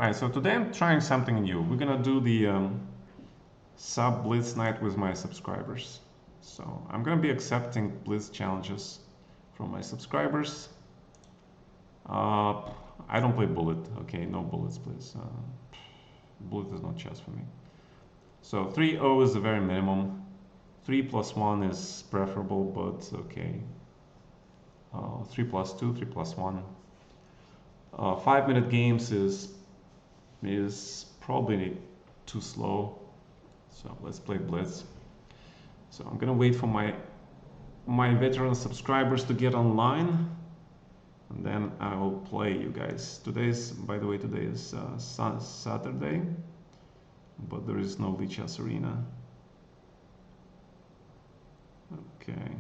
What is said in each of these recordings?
Alright, so today I'm trying something new. We're gonna do the sub Blitz night with my subscribers. So I'm gonna be accepting Blitz challenges from my subscribers. I don't play bullet. Okay, no bullets, please. Bullet is not chess for me. So 3-0 is the very minimum. 3 plus 1 is preferable, but okay. 3 plus 2, 3 plus 1. 5-minute games is probably too slow. So let's play Blitz. So I'm gonna wait for my veteran subscribers to get online, and then I will play you guys. By the way, today is Saturday, but there is no Chess Arena. Okay.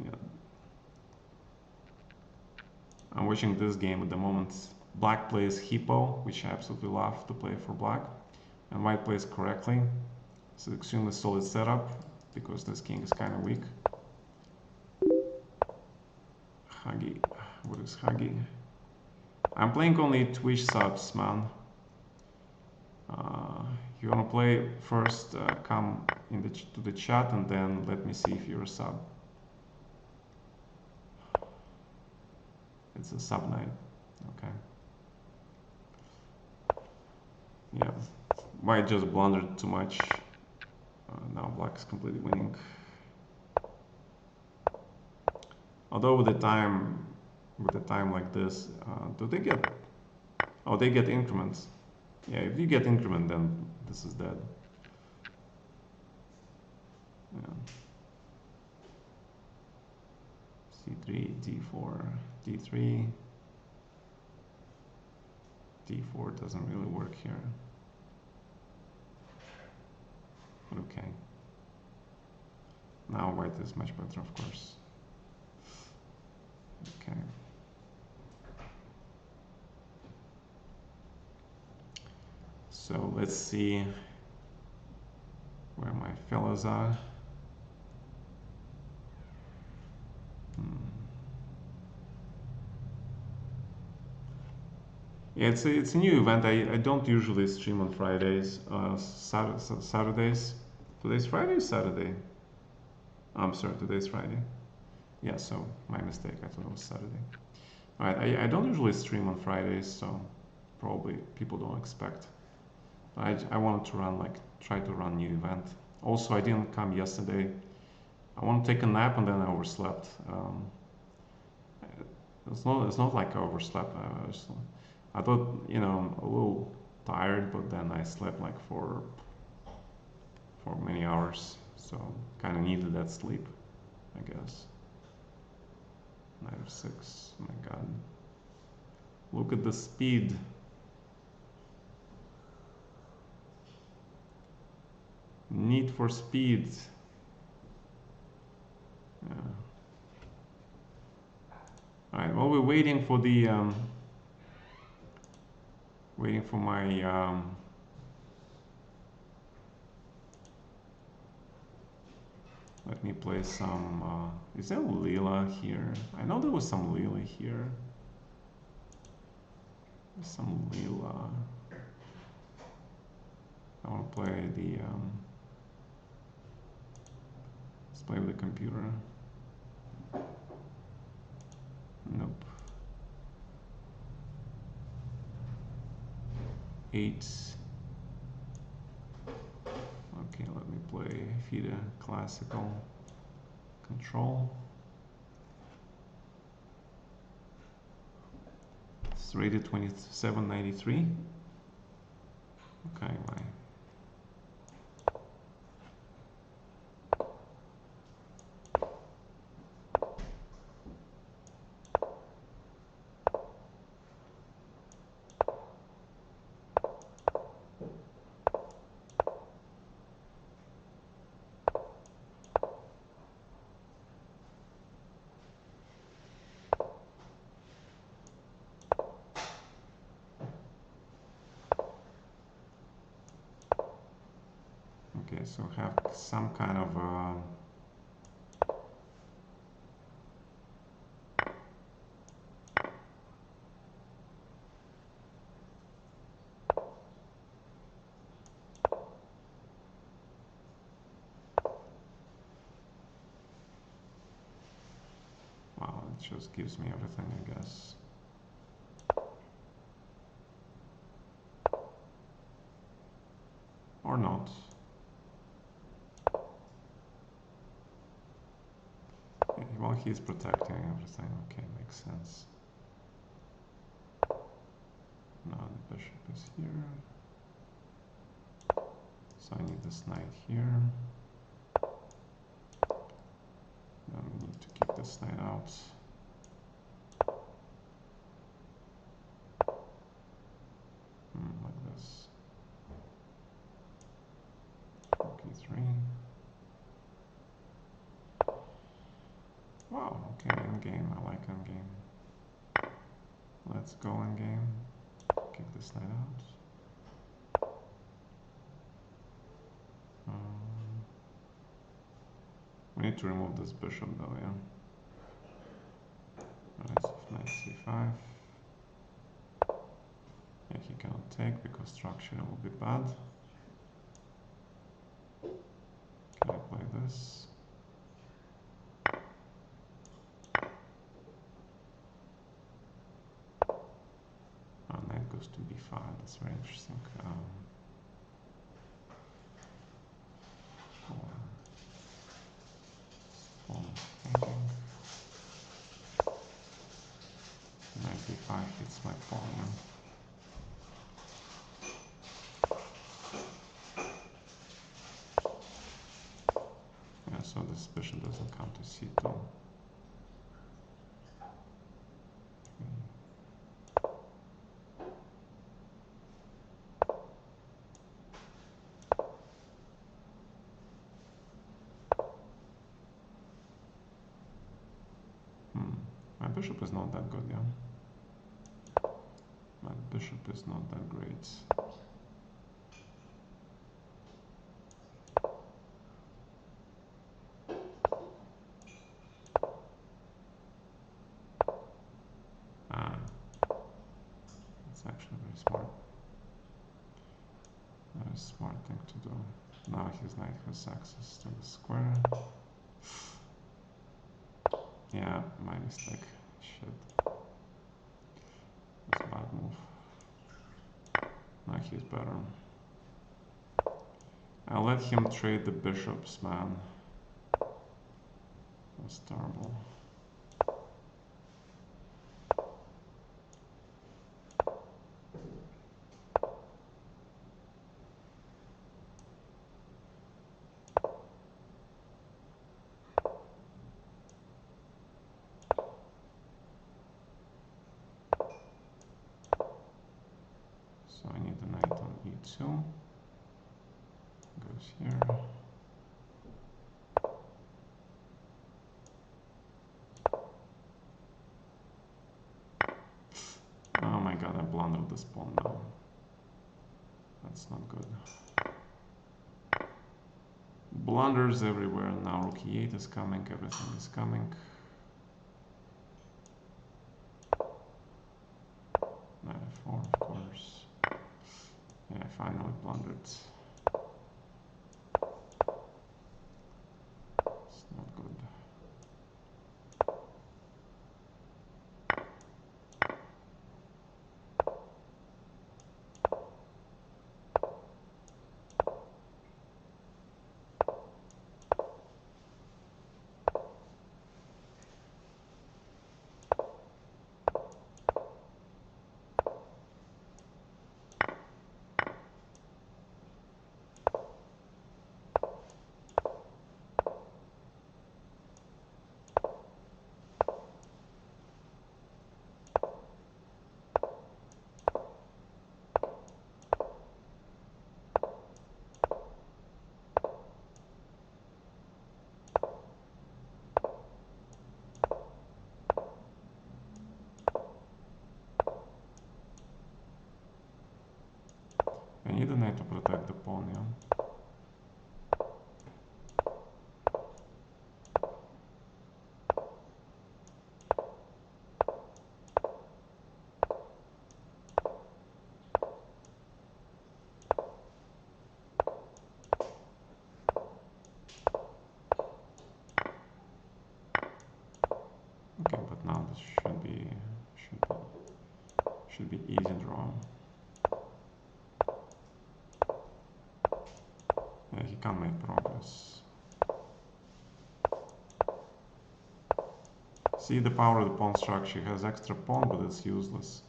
Yeah. I'm watching this game at the moment. Black plays Hippo, which I absolutely love to play for black, and white plays correctly. It's an extremely solid setup because this king is kind of weak. Huggy. What is Huggy? I'm playing only Twitch subs, man. If you want to play first, come to the chat and then let me see if you're a sub. It's a sub night. Okay. Yeah. White just blundered too much. Now black is completely winning. Although with the time like this, do they get? Oh, they get increments. Yeah, if you get increment, then this is dead. Yeah. C3, D4, D3. D4 doesn't really work here. Okay. Now white is much better, of course. Okay. So let's see where my fellows are. Yeah, it's a new event. I don't usually stream on Fridays, Saturdays. Today's Friday or Saturday? I'm sorry, today's Friday. Yeah, so my mistake. I thought it was Saturday. All right, I don't usually stream on Fridays, so probably people don't expect. I wanted to try to run new event. Also, I didn't come yesterday. I want to take a nap and then I overslept. It's not like I overslept. I thought, you know, I'm a little tired, but then I slept like for many hours, so kind of needed that sleep, I guess. Knight of 6. Oh my god. Look at the speed. Need for speed. Yeah. Alright, well, we're waiting for the waiting for my let me play some is there Lila here? I know there was some Lila here. There's some Lila. I want to play the let's play with the computer. Nope. 8. Okay, let me play FIDE classical control. It's rated 2793. Okay, my okay, so have some kind of just gives me everything, I guess. Or not. Okay, well, he's protecting everything. Okay, makes sense. Now the bishop is here. So I need this knight here. Then we need to kick this knight out. Like this. Rook e3. Wow, okay, endgame. I like endgame. Let's go endgame. Kick this knight out. We need to remove this bishop though, yeah. Alright, so knight c5. Yeah, he cannot take because structure will be bad. Can I play this? Knight goes to b5. That's very interesting. Knight b5 hits my pawn. Yeah, so this bishop doesn't come to c2. My bishop is not that good, yeah. My bishop is not that great. That's actually very smart. Very smart thing to do. Now his knight has access to the square. Yeah, my mistake. Shit. It's a bad move. Now he's better. I'll let him trade the bishops, man. That's terrible. So I need the knight on e2. Goes here. Oh my god, I blundered this pawn now. That's not good. Blunders everywhere. Now rook e8 is coming, everything is coming. Knight f4, of course. Yeah, I finally blundered. It's not good. I need a knight to protect the pawn, yeah. Okay, but now Should be easy draw. Yeah, he can't make progress. See the power of the pawn structure. He has extra pawn, but it's useless.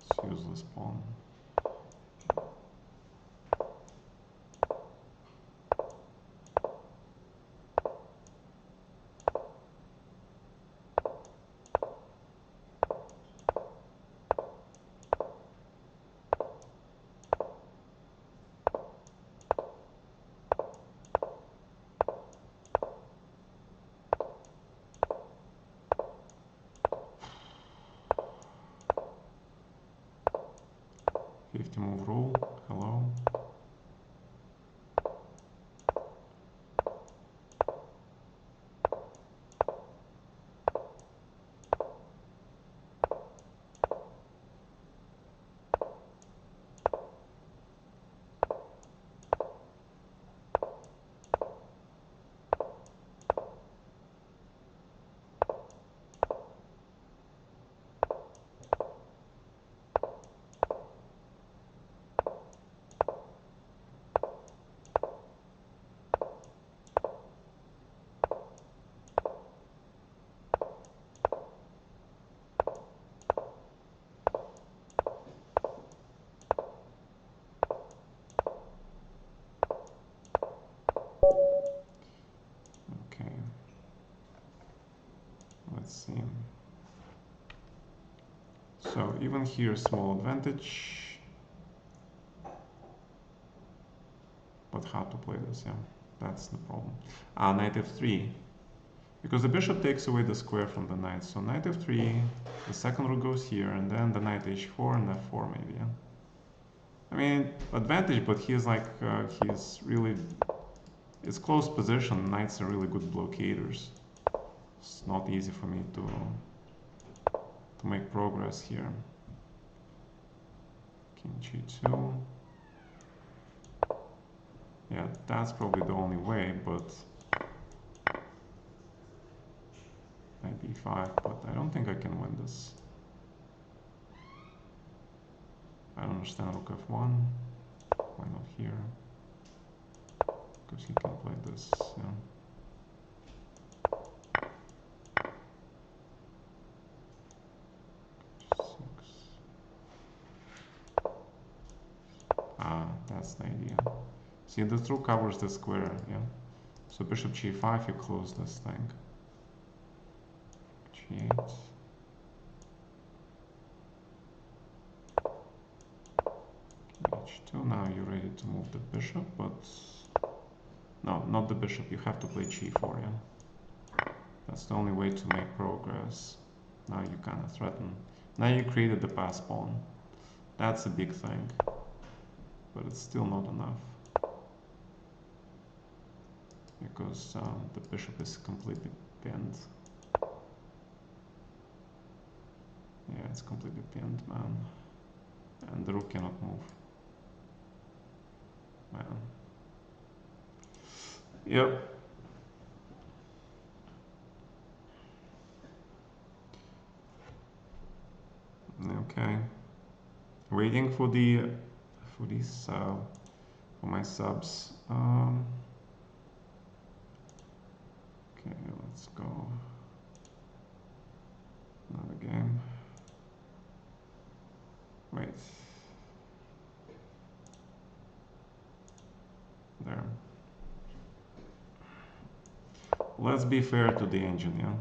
It's useless pawn. Move rule. Hello. Okay. Let's see. So even here, small advantage. But how to play this? Yeah, that's the problem. Knight f3. Because the bishop takes away the square from the knight. So knight f3, the second rook goes here, and then the knight h4 and f4 maybe, yeah? I mean, advantage, but he's like, he's really, it's close position. Knights are really good blockaders. It's not easy for me to make progress here. King g2. Yeah, that's probably the only way, but knight d5, but I don't think I can win this. I don't understand rook f1. Why not here? Because he can play this, yeah. That's the idea. See, this rook covers the square, yeah? So bishop g5, you close this thing. G8. H2, now you're ready to move the bishop, but... No, not the bishop, you have to play g4, yeah? That's the only way to make progress. Now you kind of threaten. Now you created the pass pawn. That's a big thing. But it's still not enough. Because the bishop is completely pinned. Yeah, it's completely pinned, man. And the rook cannot move. Man. Yep. Okay. Waiting for the for my subs. Okay, let's go. Another game. Wait. There. Let's be fair to the engine, yeah?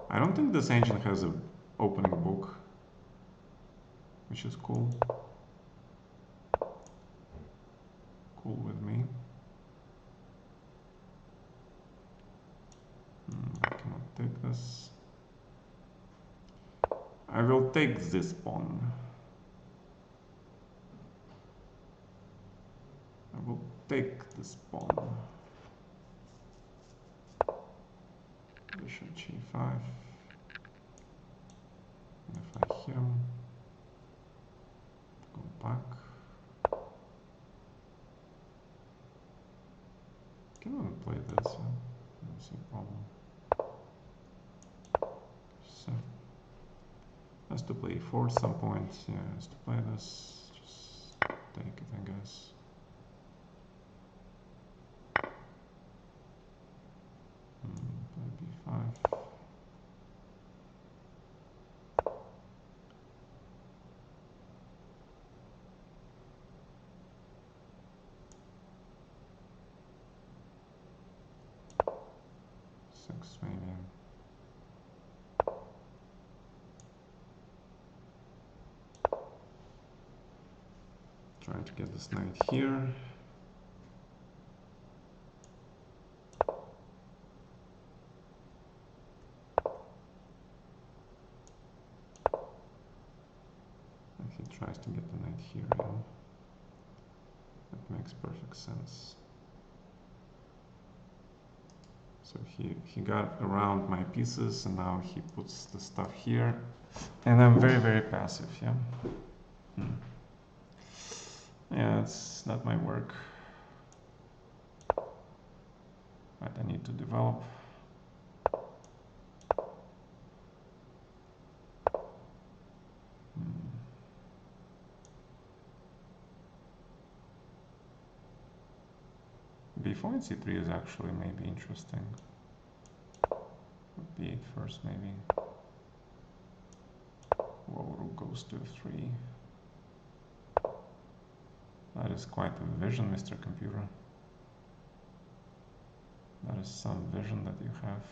I don't think this engine has an opening book, which is cool. Cool with me. I cannot take this. I will take this pawn. I will take this pawn. Bishop g5. And if I here, go back. Can I play this? Yeah? I don't see a problem. So has to play e4 at some point. Yeah, has to play this. Just take it, I guess. Play b5. Six maybe. Trying to get this knight here. If he tries to get the knight here, yeah. That makes perfect sense. So he got around my pieces, and now he puts the stuff here, and I'm very, very passive, yeah. Yeah, it's not my work, but I need to develop. B4 and C3 is actually maybe interesting. B8 first, maybe. Whoa, rook goes to F3. That is quite a vision, Mr. Computer. That is some vision that you have.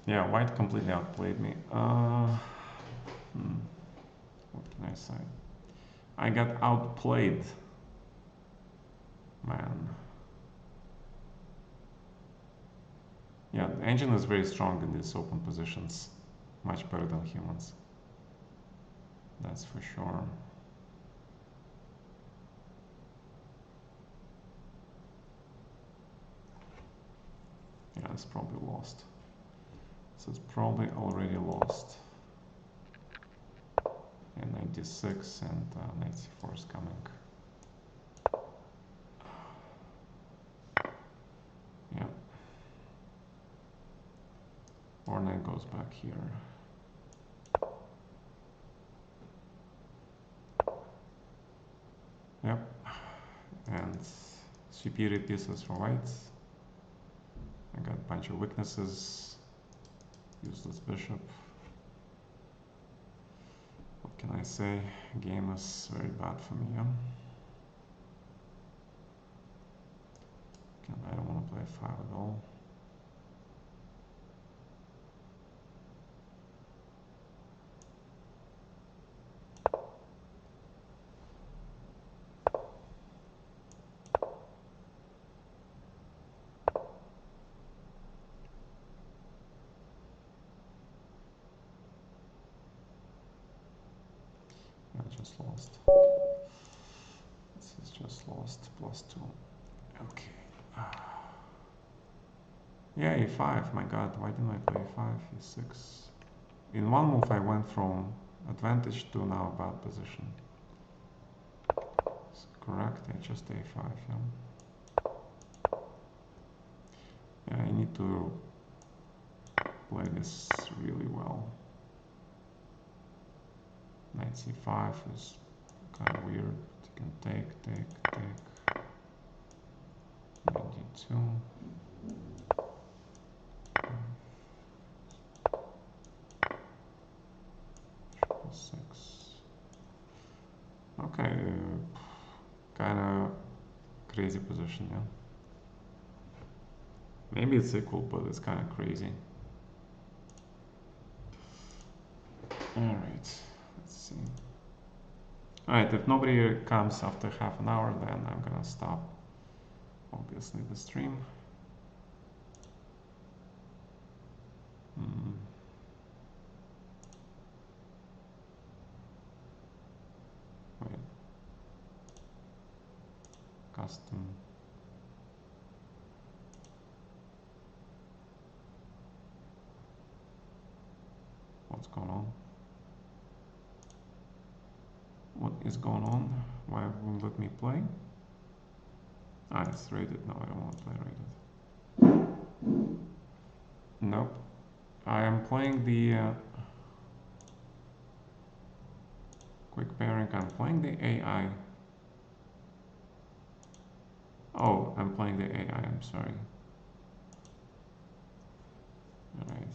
Yeah, white completely outplayed me. What can I say? I got outplayed, man. Yeah, the engine is very strong in these open positions, much better than humans. That's for sure. Yeah, it's probably lost. So it's probably already lost. And 96 and 94 is coming. Yeah. R9 goes back here. Yep. And superior pieces for white. I got a bunch of weaknesses. Useless bishop. What can I say? Game is very bad for me, yeah? I don't want to play 5 at all. I just lost. This is just lost. +2. Okay. Yeah, a5. My god, why didn't I play a5? e6. In one move I went from advantage to now bad position. It's correct, I just a5, yeah. Yeah, I need to play this really well. Knight c5 is kind of weird. You can take. Knight d2. Six. Okay, kind of crazy position, yeah. Maybe it's equal, but it's kind of crazy. Alright, let's see. Alright, if nobody comes after half an hour, then I'm gonna stop, obviously, the stream. Wait. Custom. What's going on? What is going on? Why won't let me play? Ah, it's rated. No, I don't want to play rated. Nope. I am playing the quick pairing. I'm playing the AI. Oh, I'm playing the AI. I'm sorry. All right.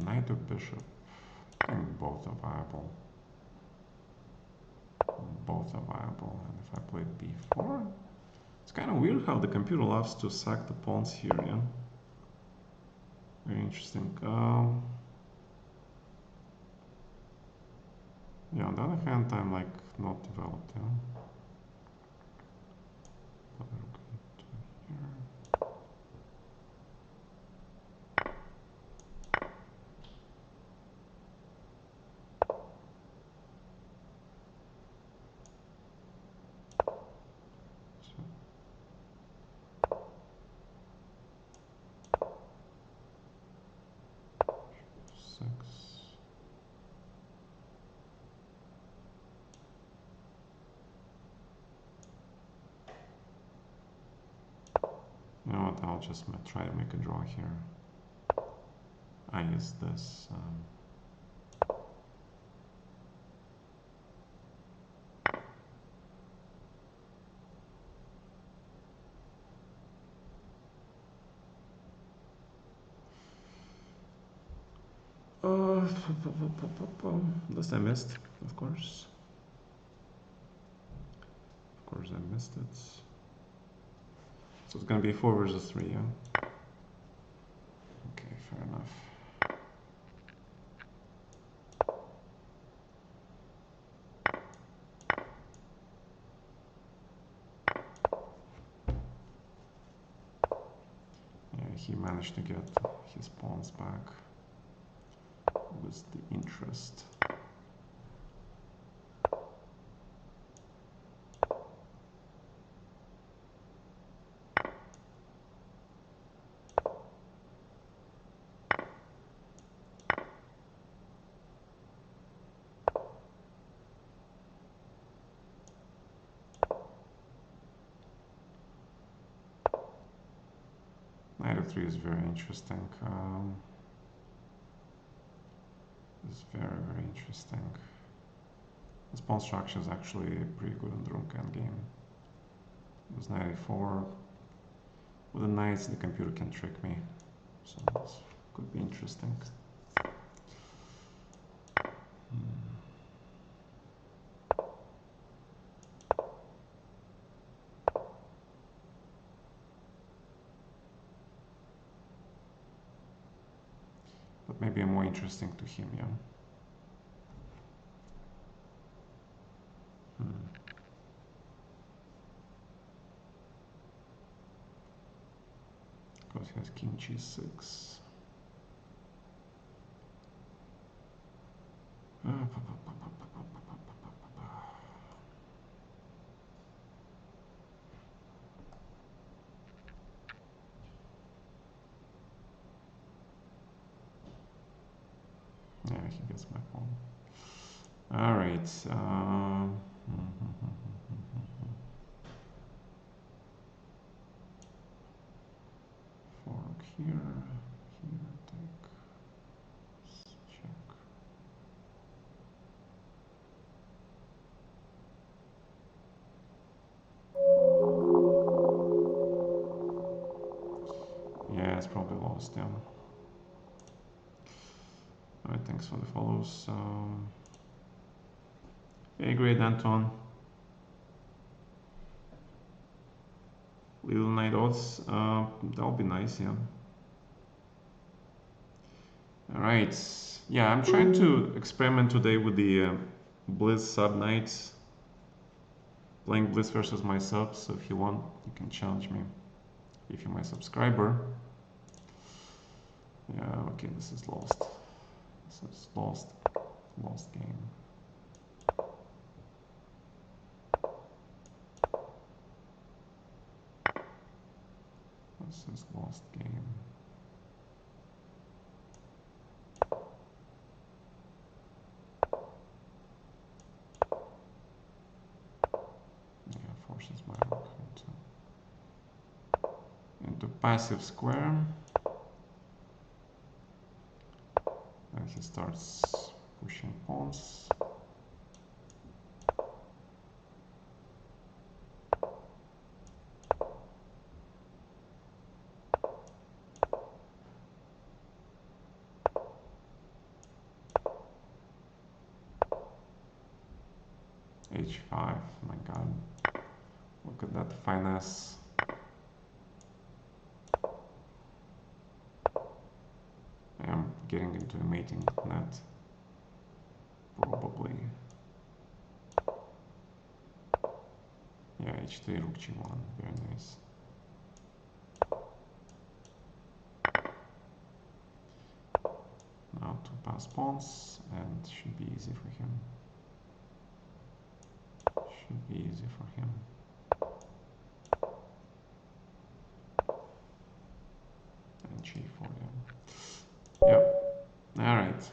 Knight or bishop? I think both are viable. Both are viable. And if I play b4, it's kind of weird how the computer loves to sack the pawns here, yeah? Very interesting. Yeah, on the other hand, I'm like not developed, yeah? But we're going to here. You know what, I'll just try to make a draw here. I use this. This I missed, of course. Of course I missed it. So it's gonna be 4 versus 3, yeah? Okay, fair enough. Yeah, he managed to get his pawns back with the interest. Knight of 3 is very interesting. It's very, very interesting. This pawn structure is actually pretty good in the rook endgame. It was 94. With the knights, the computer can trick me. So this could be interesting. But maybe more interesting to him, yeah. Because he has king g6. Yeah, he gets my pawn. All right. Fork here, take, check. Yeah, it's probably lost, yeah. All right, thanks for the follows. Hey, great, Anton. Little knight odds, that'll be nice, yeah. All right, yeah, I'm trying to experiment today with the Blitz Sub Night, playing Blitz versus my sub, so if you want, you can challenge me, if you're my subscriber. Yeah, okay, this is lost. This is lost game. This is lost game. Yeah, forces my rook into passive square. And he starts pushing pawns. H5, my god. Look at that finesse. I'm getting into a mating net. Probably. Yeah, H3, Rook G1, very nice. Now to pass pawns, and should be easy for him. Should be easy for him. And G4, yeah. Yep. All right.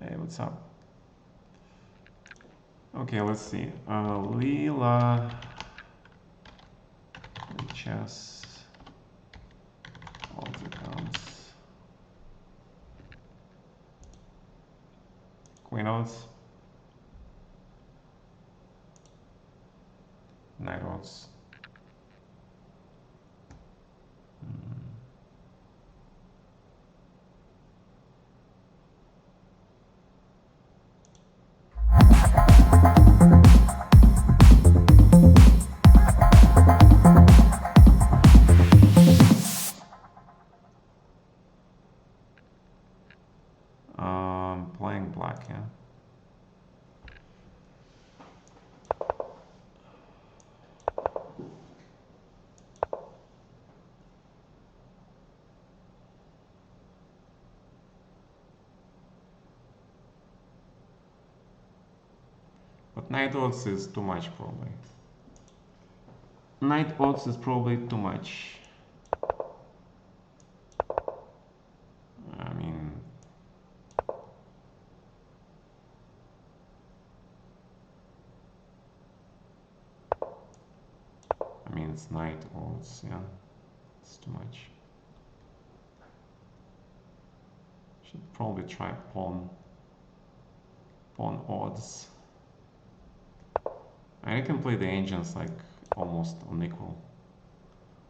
Hey, what's up? Okay, let's see. Lila, chess, all the accounts. Queen odds. Knight odds. Playing black, yeah. But knight odds is too much, probably. Knight odds is probably too much. I mean, it's knight odds, yeah. It's too much. Should probably try pawn odds. I can play the engines like almost on equal.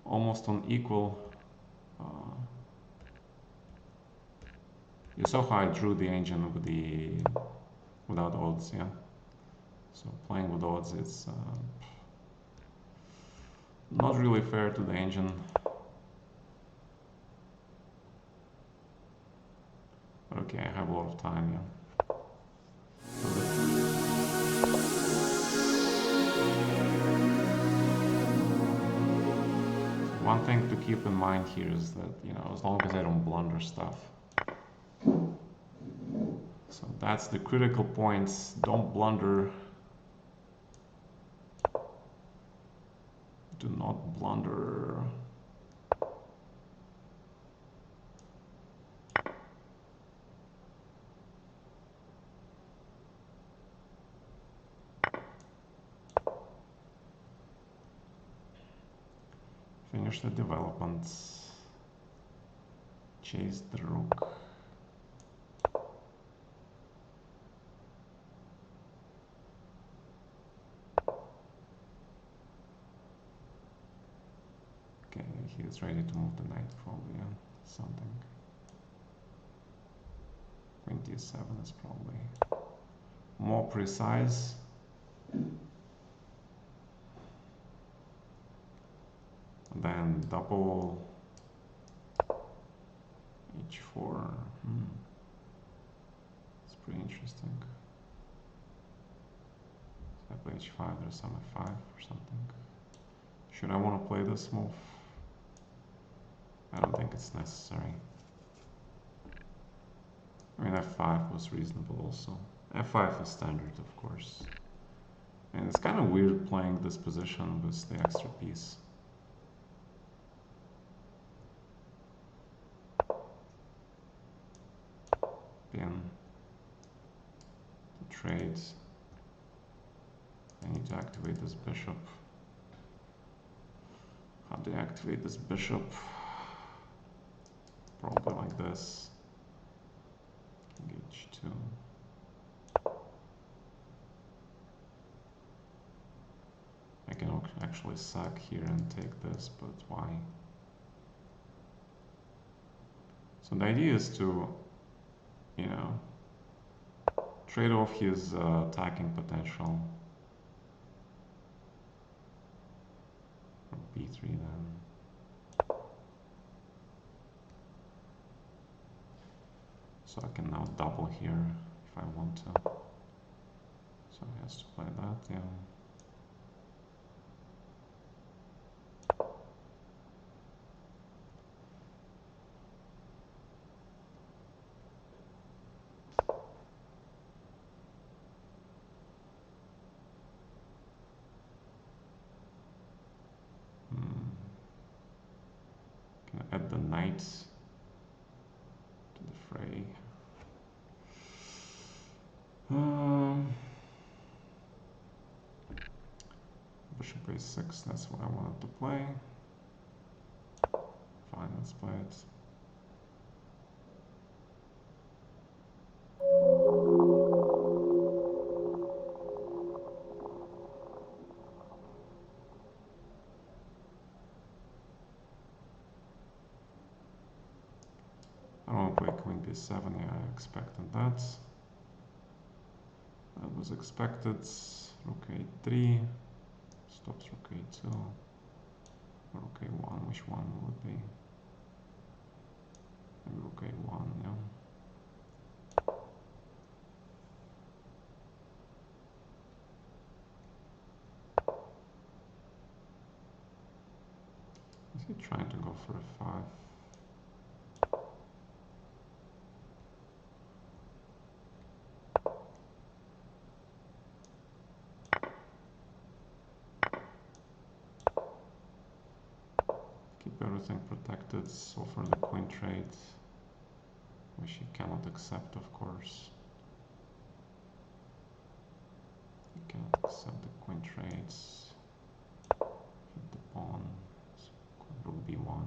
Almost on equal. You saw how I drew the engine with without odds, yeah. So playing with odds, it's not really fair to the engine. Okay, I have a lot of time, yeah. One thing to keep in mind here is that, you know, as long as I don't blunder stuff. So that's the critical points. Don't blunder. Do not blunder. Finish the development. Chase the rook. Okay, he's ready to move the knight probably, yeah, something. Queen d7 is probably more precise. Then double h4. It's pretty interesting. So I play h5, there's some f5 or something. Should I want to play this move? I don't think it's necessary. I mean, f5 was reasonable also. f5 is standard, of course. And it's kind of weird playing this position with the extra piece. Then to trade, I need to activate this bishop. How do I activate this bishop? Probably like this. H2. I can actually sack here and take this, but why? So the idea is to, you know, trade off his attacking potential. From b3 then. So I can now double here if I want to. So he has to play that, yeah. Can I add the knight to the fray? Bishop a6, that's what I wanted to play. Fine, let's play it. I don't want to play queen d7, yeah, I expected that. That was expected. Rook a3, stops rook a2, or rook a1, which one will it be? Maybe rook a1, yeah. Is he trying to go for a5? Keep everything protected, offer the queen trade, which he cannot accept, of course. He cannot accept the queen trades. Hit the pawn. Rook b1.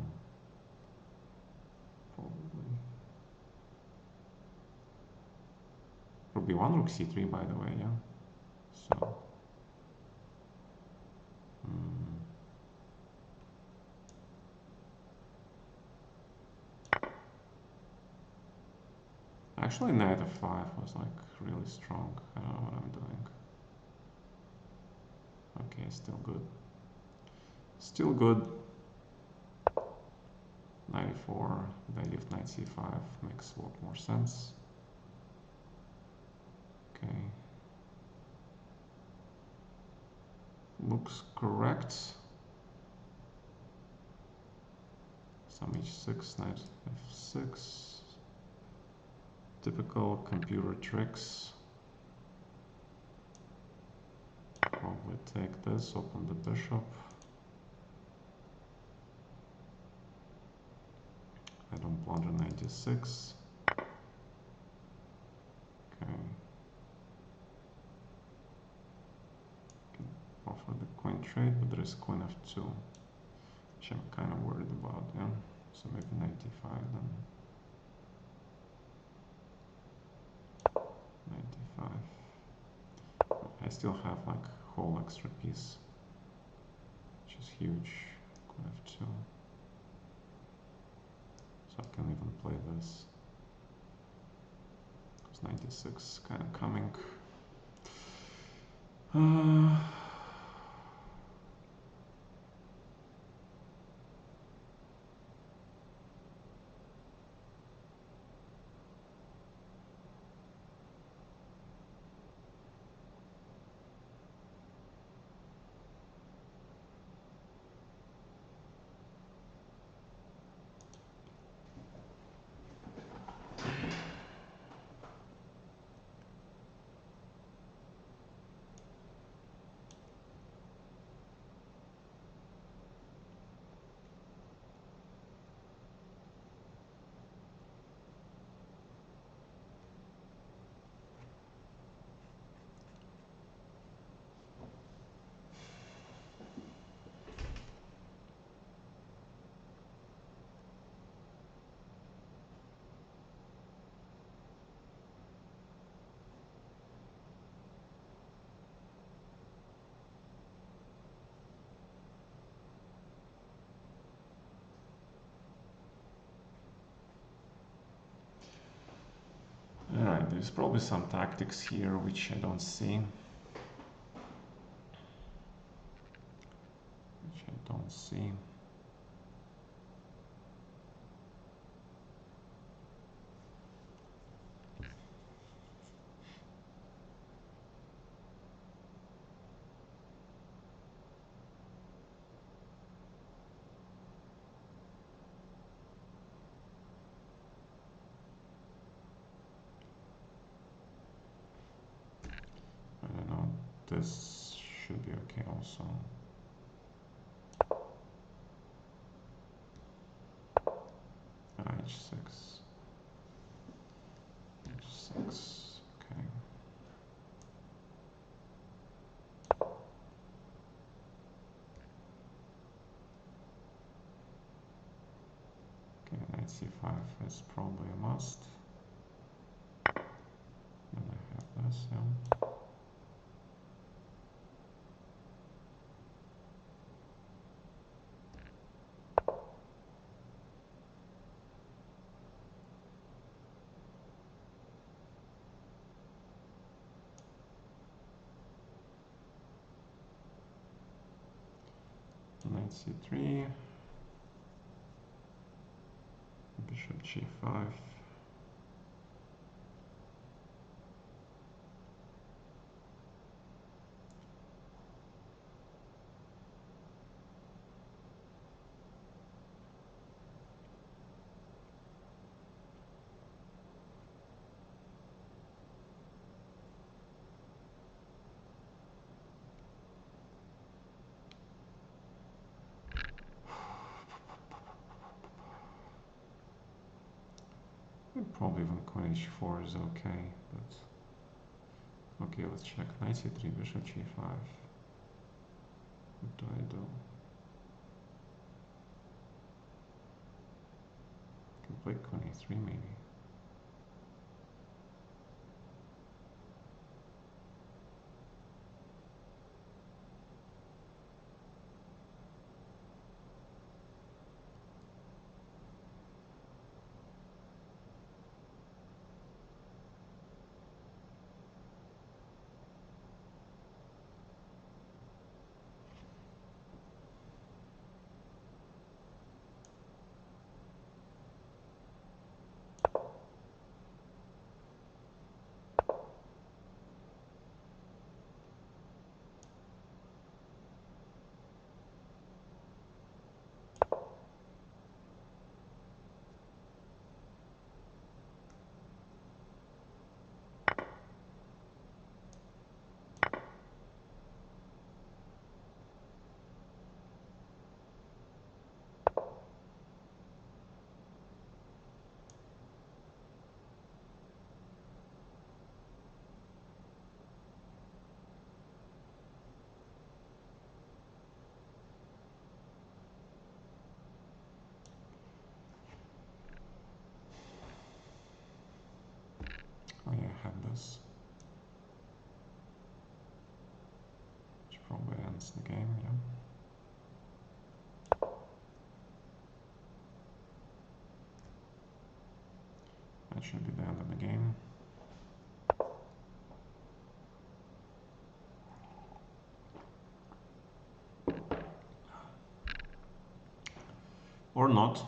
Probably. Rook b1, rook c3, by the way, yeah. So. Actually, knight f5 was like really strong. I don't know what I'm doing. Okay, still good. Still good. Knight e4, the idea of knight c5 makes a lot more sense. Okay. Looks correct. Some h6, knight f6. Typical computer tricks. Probably take this, open the bishop. I don't blunder knight d6. Okay. Can offer the queen trade, but there is queen f2, which I'm kind of worried about, yeah. So maybe knight d5 then. Knight d5. I still have like whole extra piece, which is huge. Queen f2. So I can even play this. It's 96 kind of coming. Alright, there's probably some tactics here which I don't see. See. I don't know, this should be okay also. H6. H6, okay. Okay, knight c5 is probably a must. Then I have this, yeah. Knight c3, bishop g5. Probably even queen h4 is okay, but okay, let's check. Knight c3, bishop g5. What do I do? I can play queen a3 maybe. Oh yeah, I have this. Which probably ends the game, yeah. That should be the end of the game. Or not.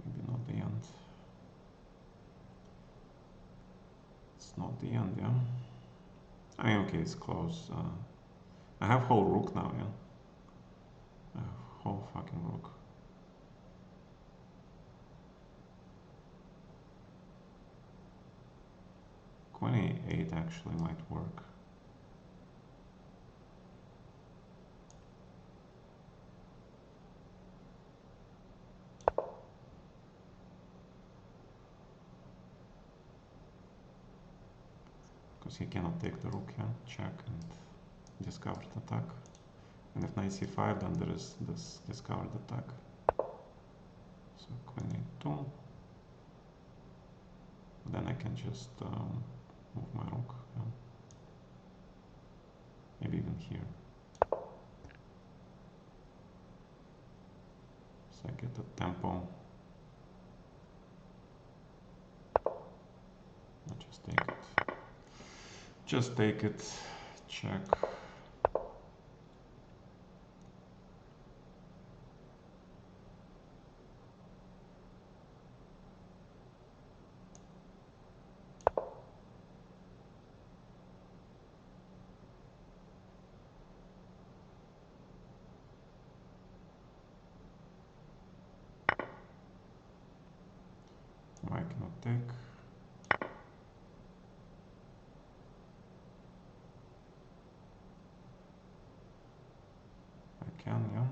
Maybe not the end. It's not the end, yeah? I mean, okay, it's close. I have whole rook now, yeah? I have whole fucking rook. Queen e8 actually might work. Because he cannot take the rook, yeah? Check and discovered attack. And if knight c5, then there is this discovered attack. So queen e2. Then I can just move my rook. Yeah. Maybe even here. So I get the tempo. I'll just take it. Just take it. Check. I cannot take. I can, yeah.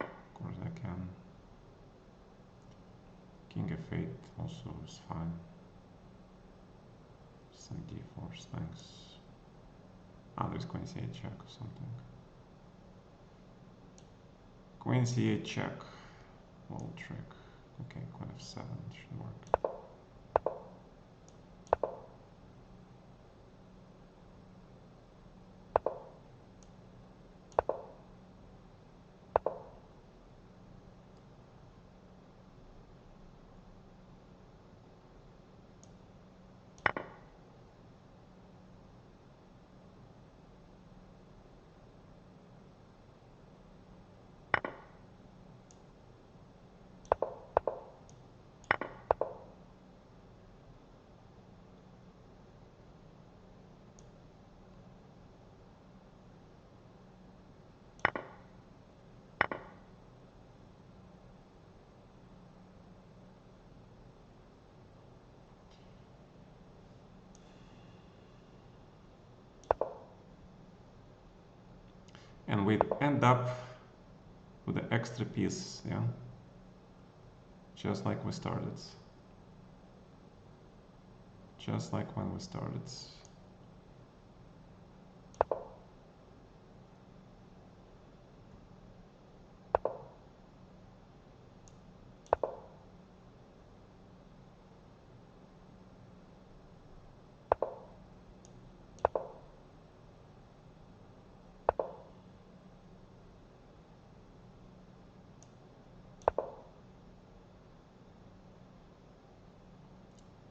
Of course I can. King f8 also is fine. Some d4s, thanks. Ah, there's queen c8 check or something. Queen c8 check. Little trick. Okay, queen f7 should work. And we end up with the extra piece, yeah? Just like we started. Just like when we started.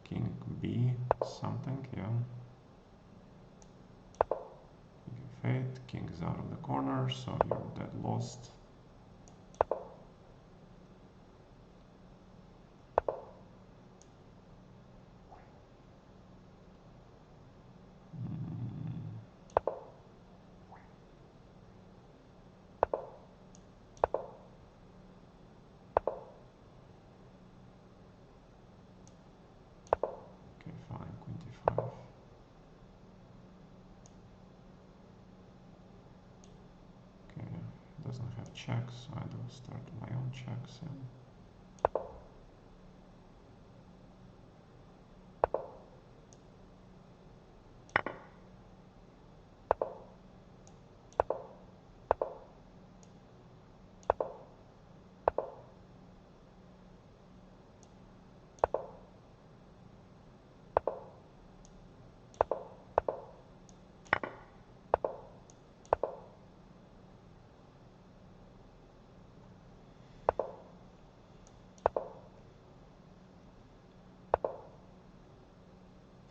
King b something, yeah. King f8, king is out of the corner, so you're dead lost. Okay, fine, queen d5. Okay, it doesn't have checks, so I will start my own checks. Yeah.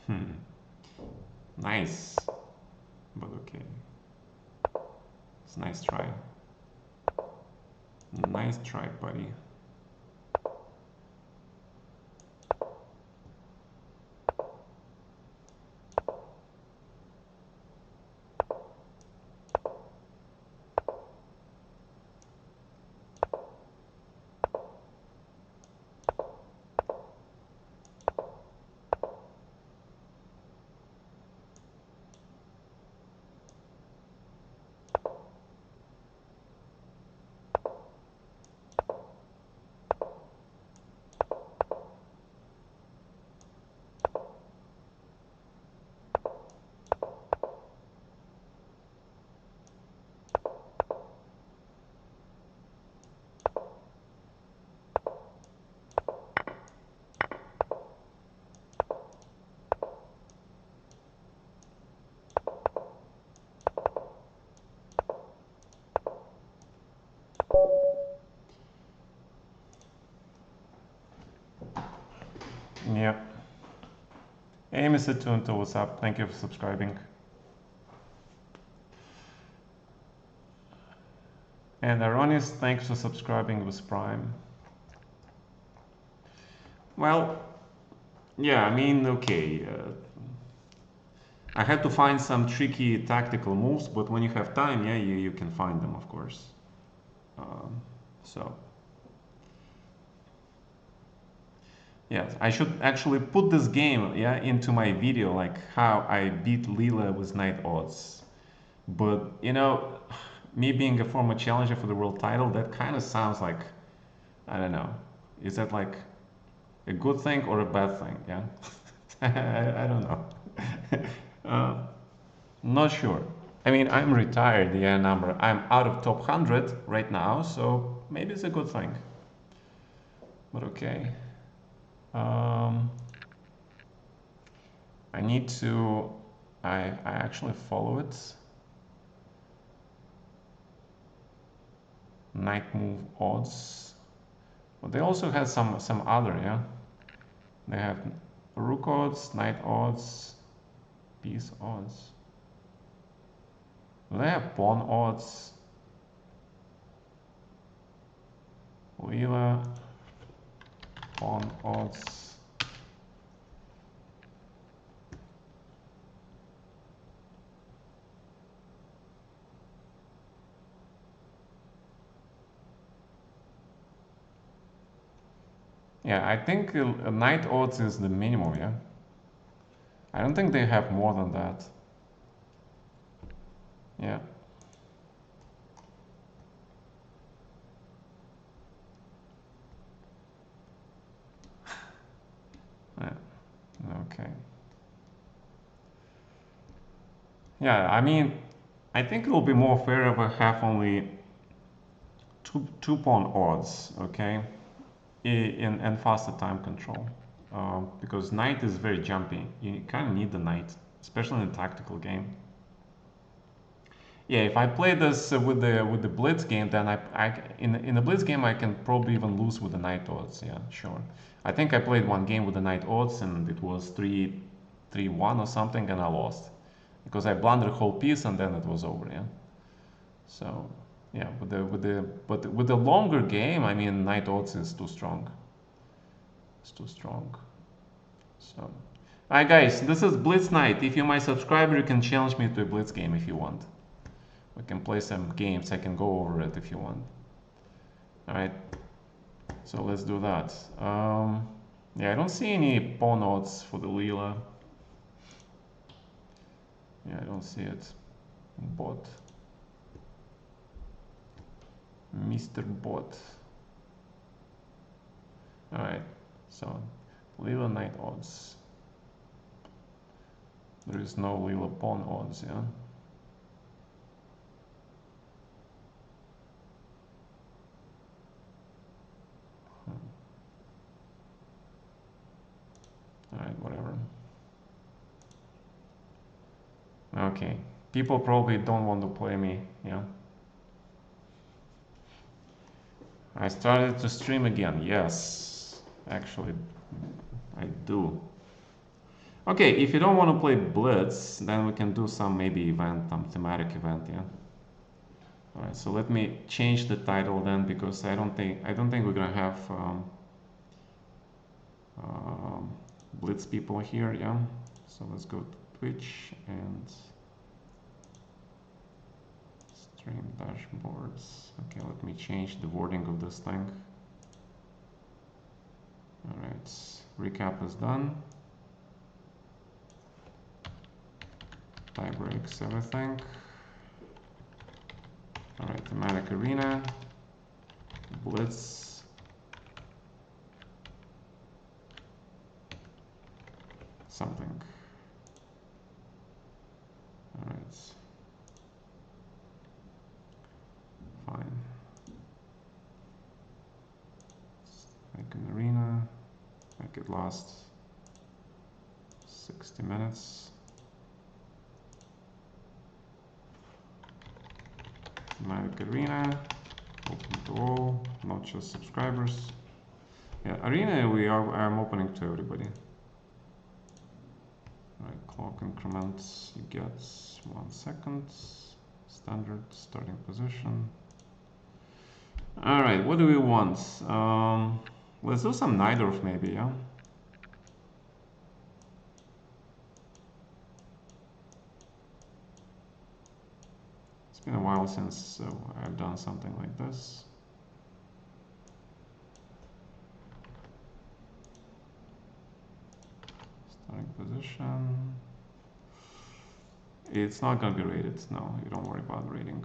Hmm. Nice. But okay. It's a nice try. Nice try, buddy. Yeah. Hey, Mr. Tunto, what's up? Thank you for subscribing. And Aronis, thanks for subscribing with Prime. Well, yeah, I mean, okay. I had to find some tricky tactical moves, but when you have time, yeah, you can find them, of course. Um, so, yes, I should actually put this game, yeah, into my video, like how I beat Lila with knight odds. But, you know, me being a former challenger for the world title, that kind of sounds like, I don't know, is that like a good thing or a bad thing? Yeah, I don't know. uh, Not sure. I mean, I'm retired, yeah, number. I'm out of top 100 right now, so maybe it's a good thing. But okay. Um, I need to. I actually follow it. Knight move odds. But they also have some other, yeah. They have rook odds, knight odds, piece odds. They have pawn odds. Lila, pawn odds. Yeah, I think knight odds is the minimum, yeah. I don't think they have more than that. Yeah. Yeah. Okay. Yeah, I mean, I think it will be more fair if I have only two pawn odds, okay, and faster time control, because knight is very jumpy. You kind of need the knight, especially in a tactical game. Yeah, if I play this with the blitz game, then in the blitz game I can probably even lose with the knight odds. Yeah, sure. I think I played one game with the knight odds and it was 3-1 or something, and I lost because I blundered a whole piece and then it was over. Yeah. So yeah, with the longer game, I mean, knight odds is too strong. It's too strong. So, alright, guys, this is Blitz Night. If you're my subscriber, you can challenge me to a blitz game if you want. We can play some games. I can go over it if you want. All right. So let's do that. Yeah, I don't see any pawn odds for the Lila. Yeah, I don't see it. Bot. Mr. Bot. All right. So Lila knight odds. There is no Lila pawn odds, yeah. Alright, whatever. Okay. People probably don't want to play me, yeah. I started to stream again, yes. Actually, I do. Okay, if you don't want to play Blitz, then we can do some maybe event, some thematic event, yeah. All right, so let me change the title then, because I don't think we're gonna have um, Blitz people here, yeah. So let's go to Twitch and stream dashboards. Okay, let me change the wording of this thing. All right, recap is done. Tiebreaks, everything. All right, thematic arena, Blitz, something. All right, fine. Make an arena, make it last 60 minutes. Thematic arena, open to all, not just subscribers. Yeah, arena I'm opening to everybody. Right, clock increments, you get 1 second. Standard starting position. All right, what do we want? Let's do some Najdorf maybe, yeah? It's been a while since I've done something like this. Starting position. It's not gonna be rated, no, you don't worry about rating.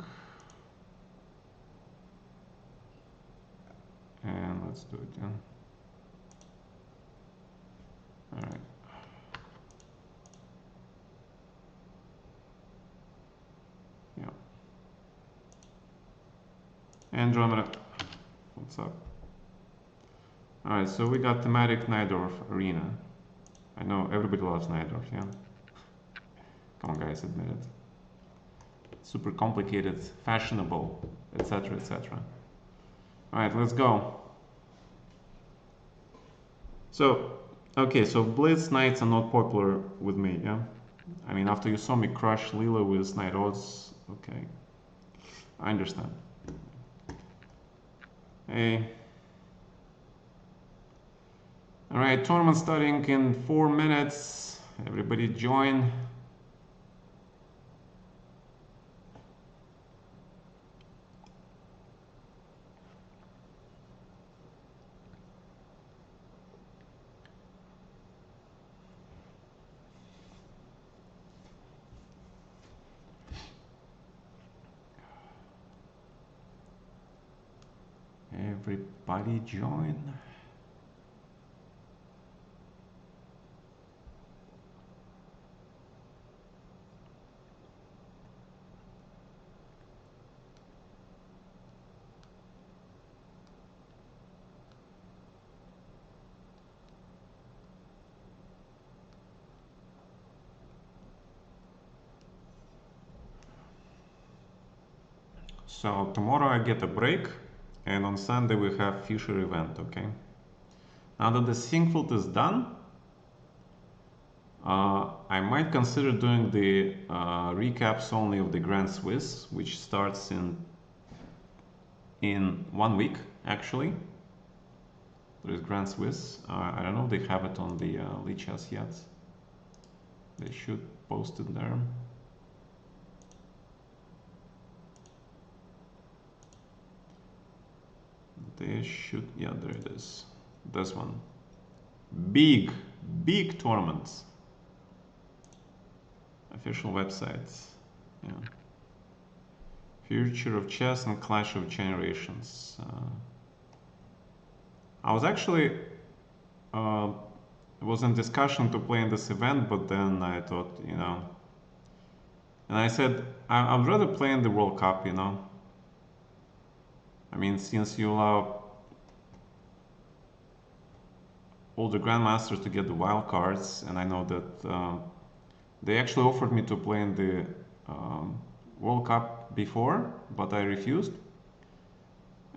And let's do it, yeah. All right. Yeah. Andromeda, what's up? All right, so we got thematic Najdorf arena. I know everybody loves Najdorf, yeah? Come on, guys, admit it. Super complicated, fashionable, etc., etc. All right, let's go. So, okay, so Blitz Knights are not popular with me, yeah? I mean, after you saw me crush Lila with Knight odds, okay. I understand. Hey. All right, tournament starting in 4 minutes. Everybody join. Everybody join. So tomorrow I get a break, and on Sunday we have Fisher event, okay? Now that the Sinquefield is done, I might consider doing the recaps only of the Grand Swiss, which starts in 1 week, actually. There is Grand Swiss. I don't know if they have it on the Lichess yet. They should post it there. They should, yeah, there it is. This one. Big tournaments. Official websites. Yeah. Future of Chess and Clash of Generations. I was actually was in discussion to play in this event, but then I thought, you know, and I said I'd rather play in the World Cup, you know. I mean, since you allow all the grandmasters to get the wild cards, and I know that they actually offered me to play in the World Cup before, but I refused.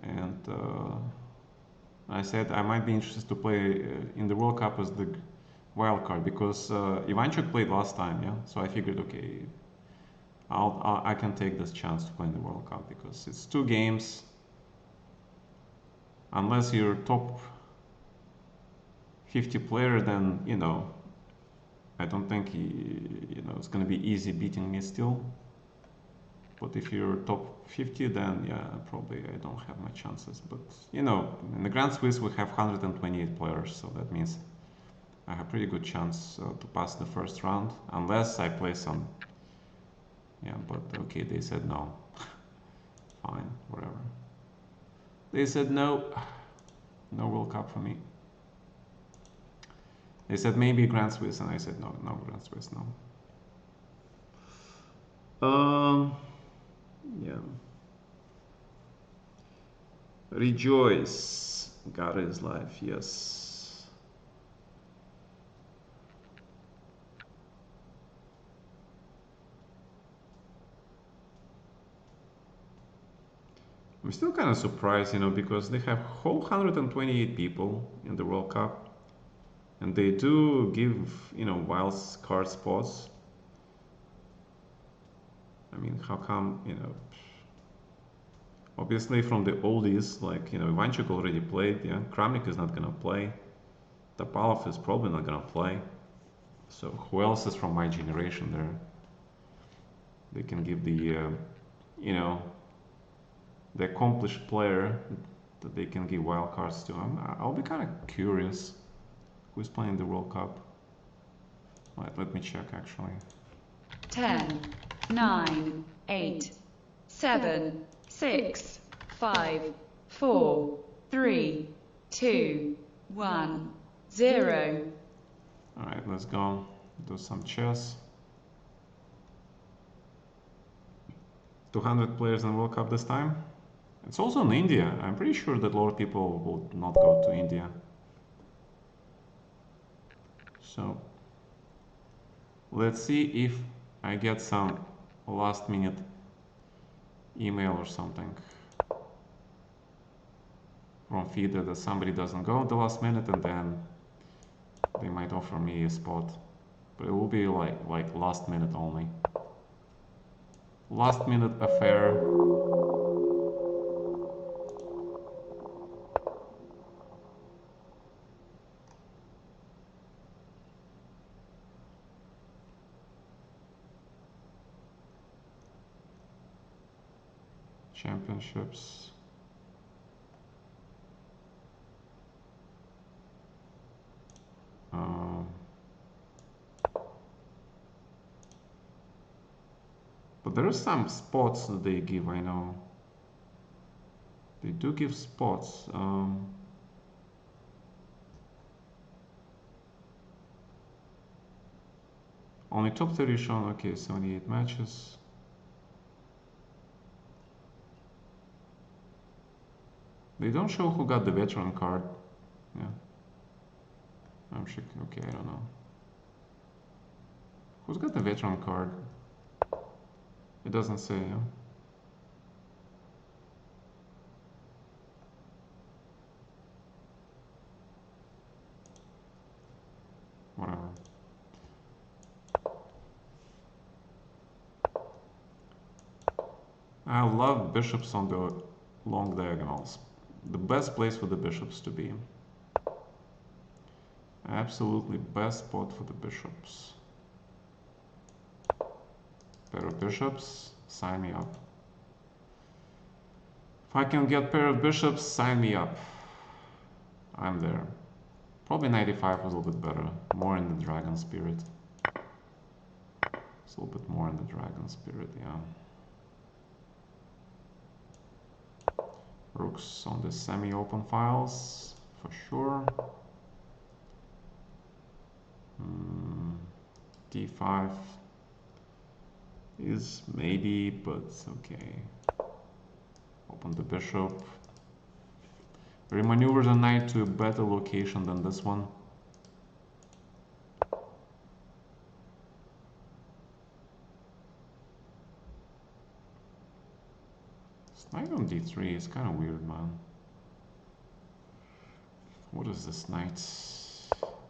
And I said I might be interested to play in the World Cup as wild card because Ivanchuk played last time, yeah. So I figured, okay, I can take this chance to play in the World Cup because it's 2 games. Unless you're top 50 player, then you know I don't think it's gonna be easy beating me still. But if you're top 50, then yeah, probably I don't have my chances. But you know, in the Grand Swiss we have 128 players, so that means I have pretty good chance to pass the first round, unless I play some. Yeah, but okay, they said no. Fine, whatever. They said no, no World Cup for me. They said maybe Grand Swiss, and I said no, no Grand Swiss, no. Yeah. Rejoice. Gata is life, yes. I'm still kind of surprised, because they have whole 128 people in the World Cup, and they do give, wild card spots. I mean, how come, obviously from the oldies, like, Ivanchuk already played, yeah, Kramnik is not gonna play, Topalov is probably not gonna play, so who else is from my generation there? They can give the, the accomplished player that they can give wild cards to. I'll be kind of curious who's playing the World Cup. Let me check actually. 10, 9, 8, 7, 6, 5, 4, 3, 2, 1, 0. Alright, let's go do some chess. 200 players in World Cup this time. It's also in India. I'm pretty sure that a lot of people will not go to India. So let's see if I get some last minute email or something from FIDE that somebody doesn't go at the last minute, and then they might offer me a spot, but it will be like last minute only. Last minute affair. Championships. But there are some spots that they give, I know. They do give spots. Only top 30 shown, okay, 78 matches. They don't show who got the veteran card. Yeah. I'm sure, okay, I don't know. Who's got the veteran card? It doesn't say, yeah? Whatever. I love bishops on the long diagonals. The best place for the bishops to be. Absolutely best spot for the bishops. Pair of bishops, sign me up. If I can get pair of bishops, sign me up. I'm there. Probably 95 was a little bit better. More in the dragon spirit. It's a little bit more in the dragon spirit, yeah. Rooks on the semi-open files, for sure. D5 is maybe, but it's okay. Open the bishop. Remaneuver the knight to a better location than this one. Knight on d3 is kind of weird, man. What is this knight?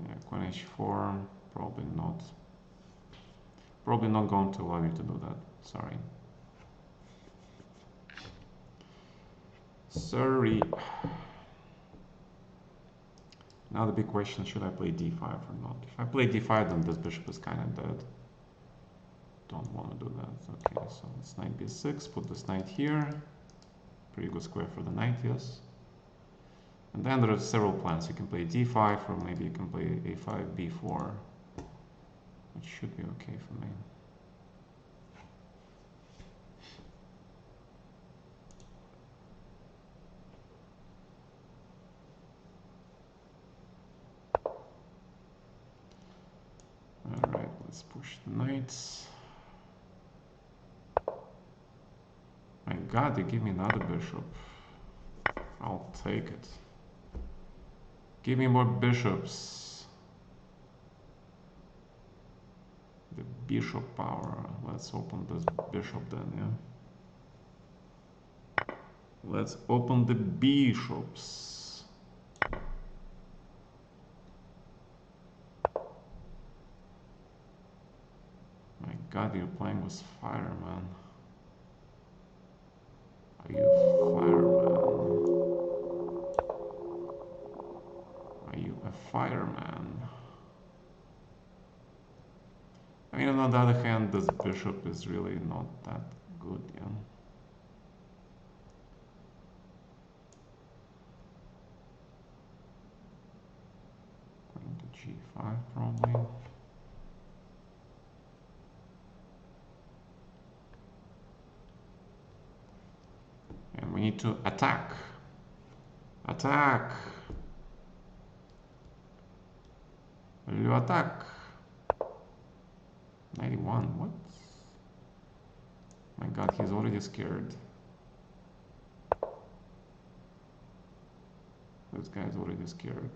Yeah, queen h4, probably not. Probably not going to allow you to do that, sorry. Sorry. Now the big question, should I play d5 or not? If I play d5, then this bishop is kind of dead. Don't want to do that. Okay, so it's knight b6, put this knight here. Pretty good square for the knight, yes. And then there are several plans. You can play d5, or maybe you can play a5, b4, which should be okay for me. Alright, let's push the knights. My god, they give me another bishop. I'll take it. Give me more bishops. The bishop power. Let's open this bishop then, yeah? Let's open the bishops. My god, you're playing with fire, man. Are you fireman? Are you a fireman? I mean, on the other hand, this bishop is really not that good, yeah. Going to g5 probably. And we need to attack. Attack. You attack. 91, what? My god, he's already scared. This guy's already scared.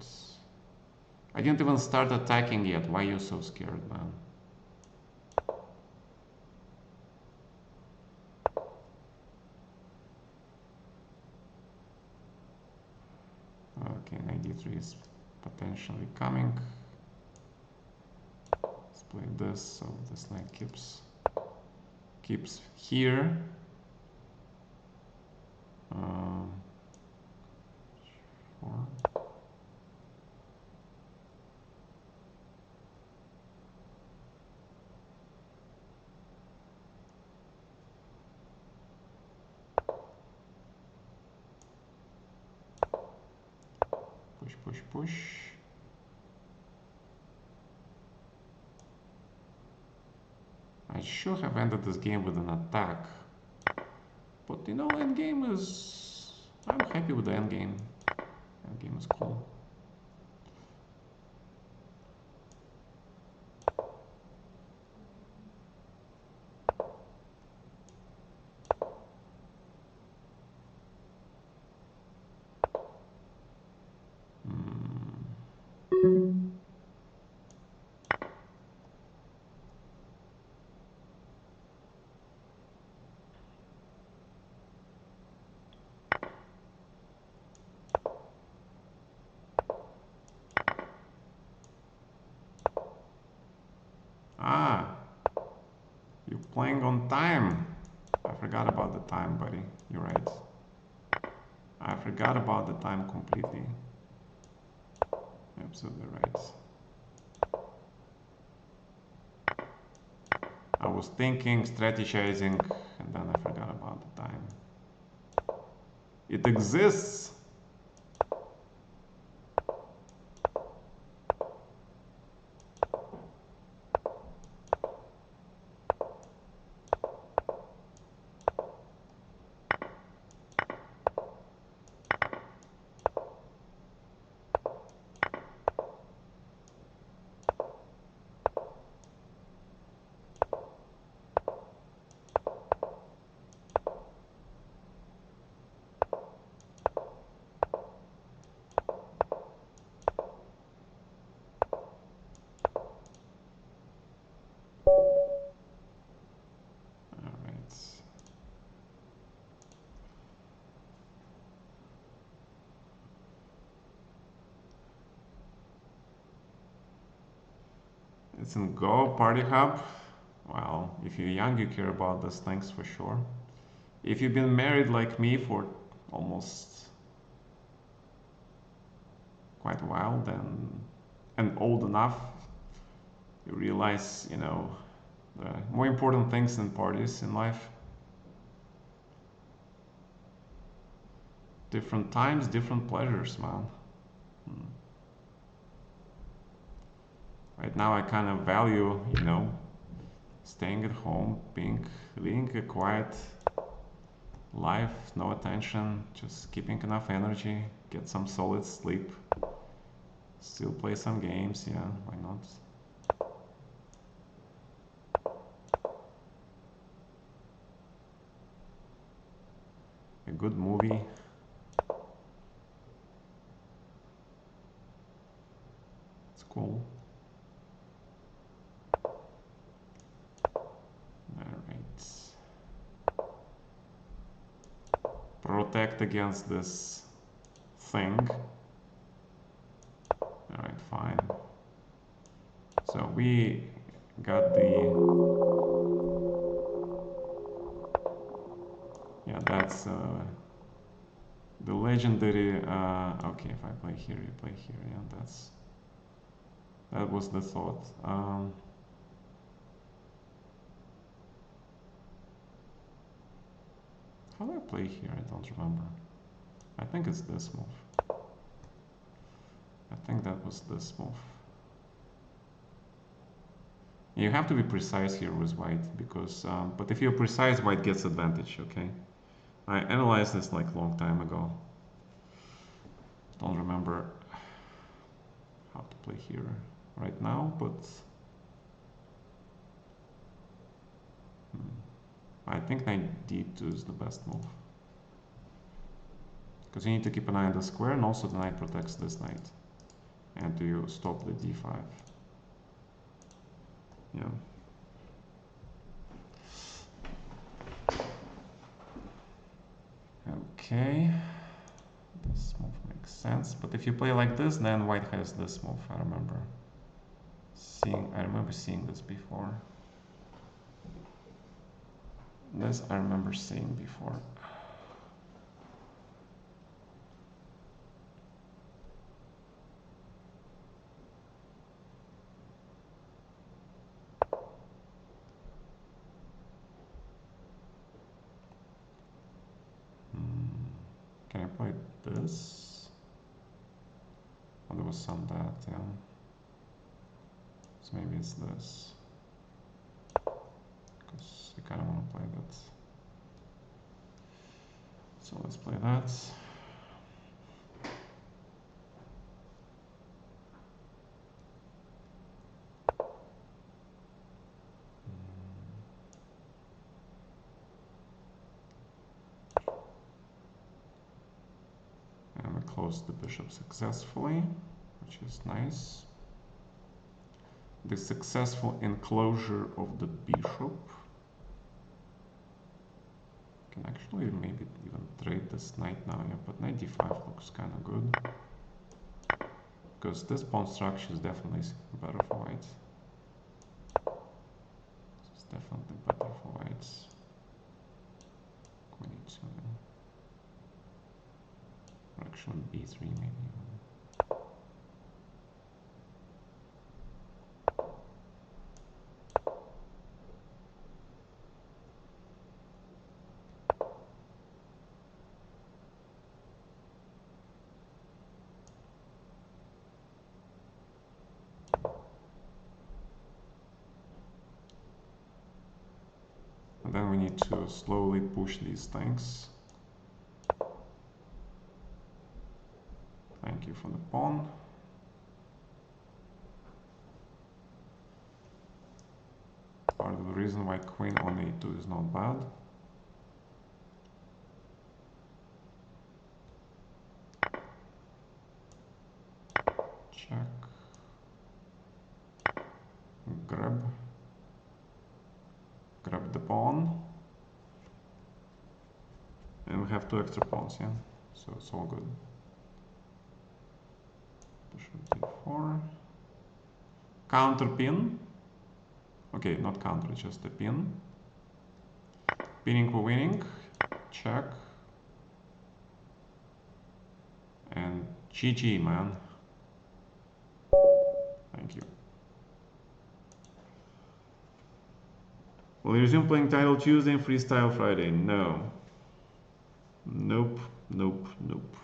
I didn't even start attacking yet. Why are you so scared, man? Okay, 93 is potentially coming. Let's play this, so this knight keeps here. Four. Push, push, push. I should have ended this game with an attack. But you know, endgame is... I'm happy with the endgame. Endgame is cool. Ah, you're playing on time. I forgot about the time, buddy. You're right. I forgot about the time completely. Absolutely right. I was thinking, strategizing, and then I forgot about the time. It exists. It's in Go Party Hub. Well, if you're young, you care about these things for sure. If you've been married like me for almost quite a while, then and old enough, you realize, you know, there are more important things than parties in life. Different times, different pleasures, man. Right now I kind of value, you know, staying at home, living a quiet life, no attention, just keeping enough energy, get some solid sleep, still play some games, yeah, why not? A good movie. It's cool. Protect against this thing. Alright, fine. So we got the... Yeah, that's the legendary... okay, if I play here, you play here. Yeah, that was the thought. How do I play here? I don't remember. I think it's this move. I think that was this move. You have to be precise here with white, because but if you're precise, white gets advantage, okay? I analyzed this like a long time ago. Don't remember how to play here right now, but I think knight d2 is the best move. Because you need to keep an eye on the square, and also the knight protects this knight. And you stop the d5. Yeah. Okay. This move makes sense. But if you play like this, then white has this move. I remember seeing this before. This I remember seeing before. Can I play this? Oh, there was some that, yeah. So maybe it's this. Because I kind of want to play that. So let's play that. And we closed the bishop successfully, which is nice. The successful enclosure of the bishop. Can actually maybe even trade this knight now, yeah, but knight d5 looks kind of good. Because this pawn structure is definitely better for white. It's definitely better for white. Queen e2. Or actually b3 maybe even. And then we need to slowly push these things. Thank you for the pawn. Part of the reason why queen on a2 is not bad. Check. Grab the pawn. And we have two extra pawns, yeah? So it's all good. Bishop d4. Counter pin. Okay, not counter, just a pin. Pinning for winning. Check. And GG, man. Thank you. Will you resume playing Title Tuesday and Freestyle Friday? No. Nope, nope, nope.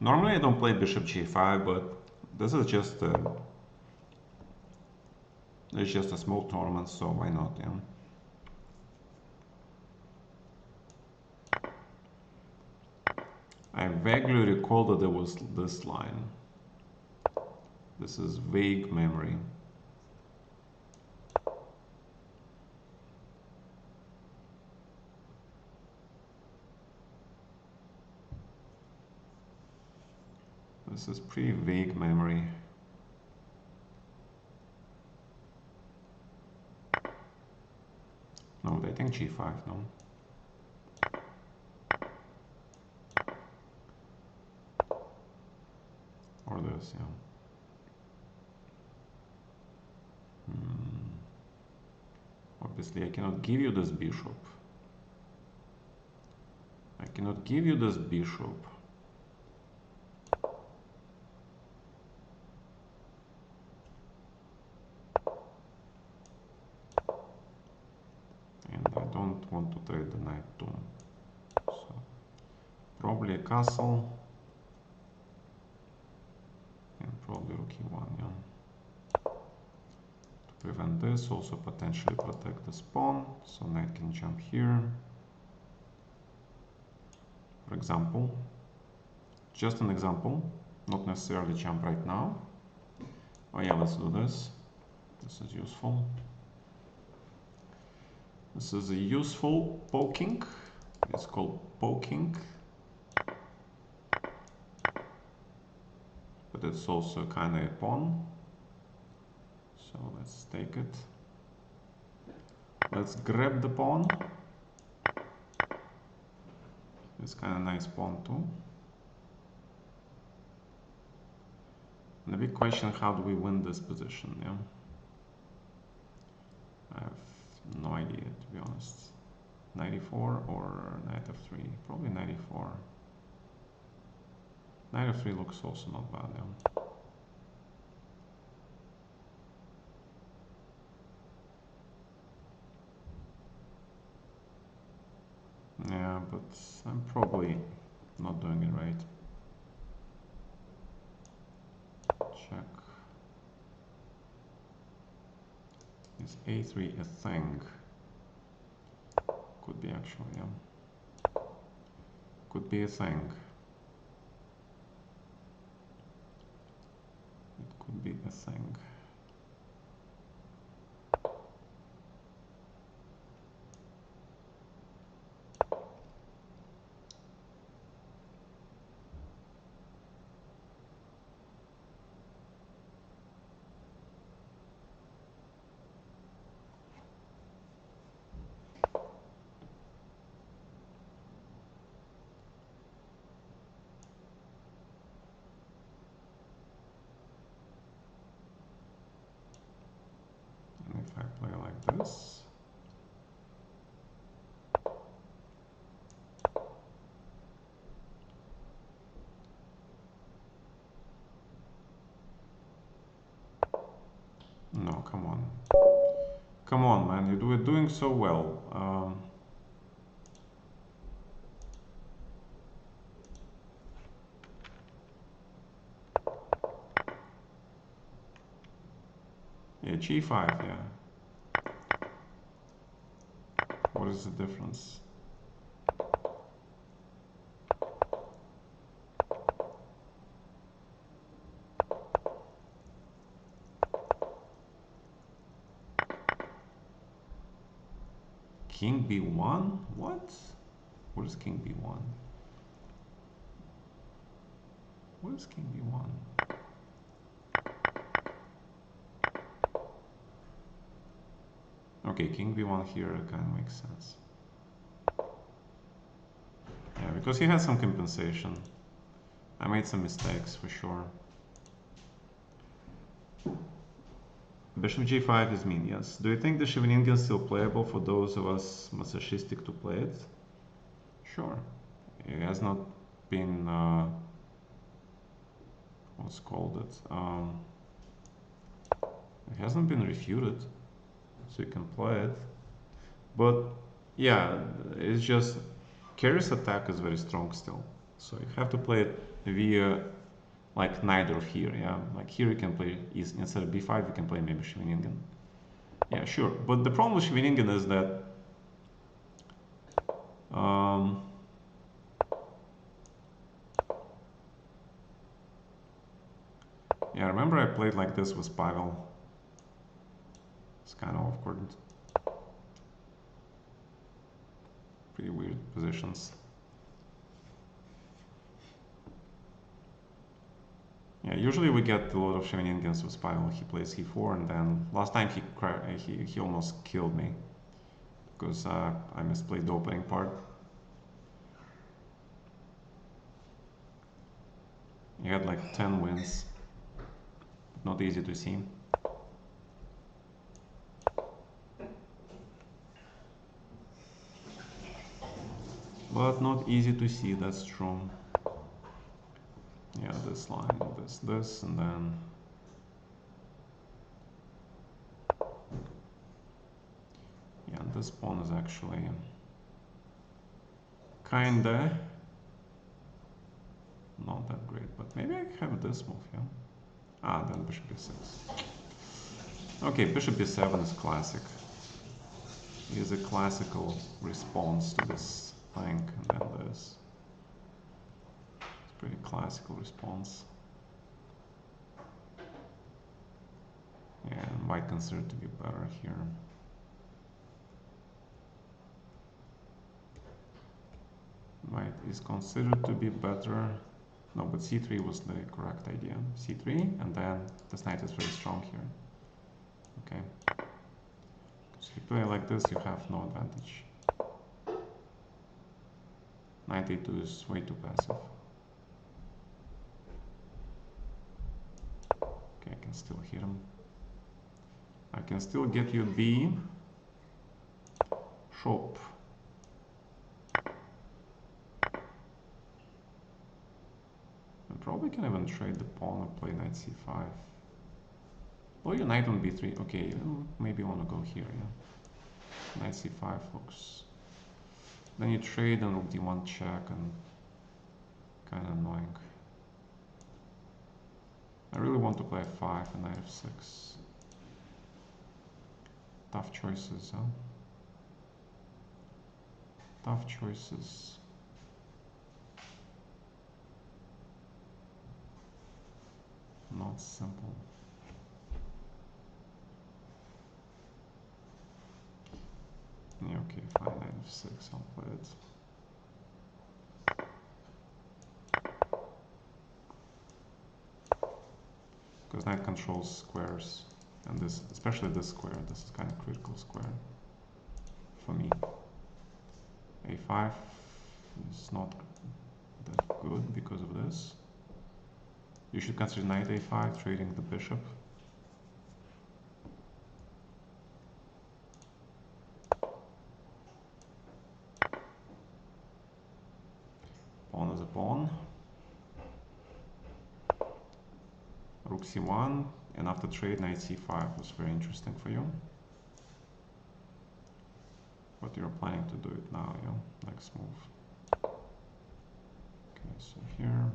Normally I don't play bishop g5, but this is just it's just a small tournament, so why not, yeah. I vaguely recall that there was this line. This is vague memory. This is pretty vague memory. No, I think g5, no. Or this, yeah. Obviously I cannot give you this bishop. I cannot give you this bishop. And I don't want to trade the knight too. So probably a castle. And probably rook e1, yeah. To prevent this, also potentially protect the pawn, so knight can jump here. For example, just an example, not necessarily jump right now. Oh yeah, let's do this. This is useful. This is a useful poking. It's called poking. But it's also kind of a pawn. So let's take it. Let's grab the pawn. It's kind of nice pawn too. And the big question, how do we win this position? Yeah, I have no idea, to be honest. 94 or knight f3? Probably 94. Knight f3 looks also not bad, yeah. Yeah, but I'm probably not doing it right. Check. Is a3 a thing? Could be actually, yeah. Could be a thing. It could be a thing. And if I play like this, no, come on. Come on, man, you're doing so well. Yeah, g5, yeah. What is the difference? king b1? What? What is king b1? What is king b1? Okay, king b1 here kind of makes sense. Yeah, because he has some compensation. I made some mistakes for sure. Bishop g5 is mean, yes. Do you think the Scheveningen is still playable for those of us masochistic to play it? Sure. It has not been, what's called it? It hasn't been refuted, so you can play it. But yeah, it's just, Carey's attack is very strong still. So you have to play it via like neither of here, yeah. Like here you can play, instead of b5 you can play maybe Scheveningen. Yeah, sure. But the problem with Scheveningen is that yeah, remember I played like this with Pavel. It's kind of awkward. Pretty weird positions. Yeah, usually we get a lot of Scheveningens with Pavel. He plays e4, and then last time he almost killed me because I misplayed the opening part. He had like 10 wins. Not easy to see. But not easy to see, that's true. Yeah, this line, this, and then... Yeah, this pawn is actually... kinda... not that great, but maybe I have this move, yeah? Ah, then bishop b6. Okay, bishop b7 is classic. It is a classical response to this flank, and then this. It's a pretty classical response. Yeah, and white considered to be better here. White is considered to be better. No, but c3 was the correct idea. c3, and then this knight is very strong here. Okay. So if you play like this, you have no advantage. Knight a2 is way too passive. Okay, I can still hit him. I can still get you b. Shop. I probably can even trade the pawn or play knight c5. Oh, your knight on b3. Okay, maybe you want to go here, yeah. Knight c5 looks... Then you trade and rook d1 check, and kind of annoying. I really want to play f5 and knight f6. Tough choices, huh? Tough choices. Not simple. Yeah, okay, fine, knight f6, I'll play it. Because knight controls squares, and this, especially this square, this is kind of critical square for me. a5 is not that good because of this. You should consider knight a5, trading the bishop. Pawn is a pawn. Rook c1, and after trade knight c5 was very interesting for you. But you're planning to do it now, yeah? Next move. Okay, so here.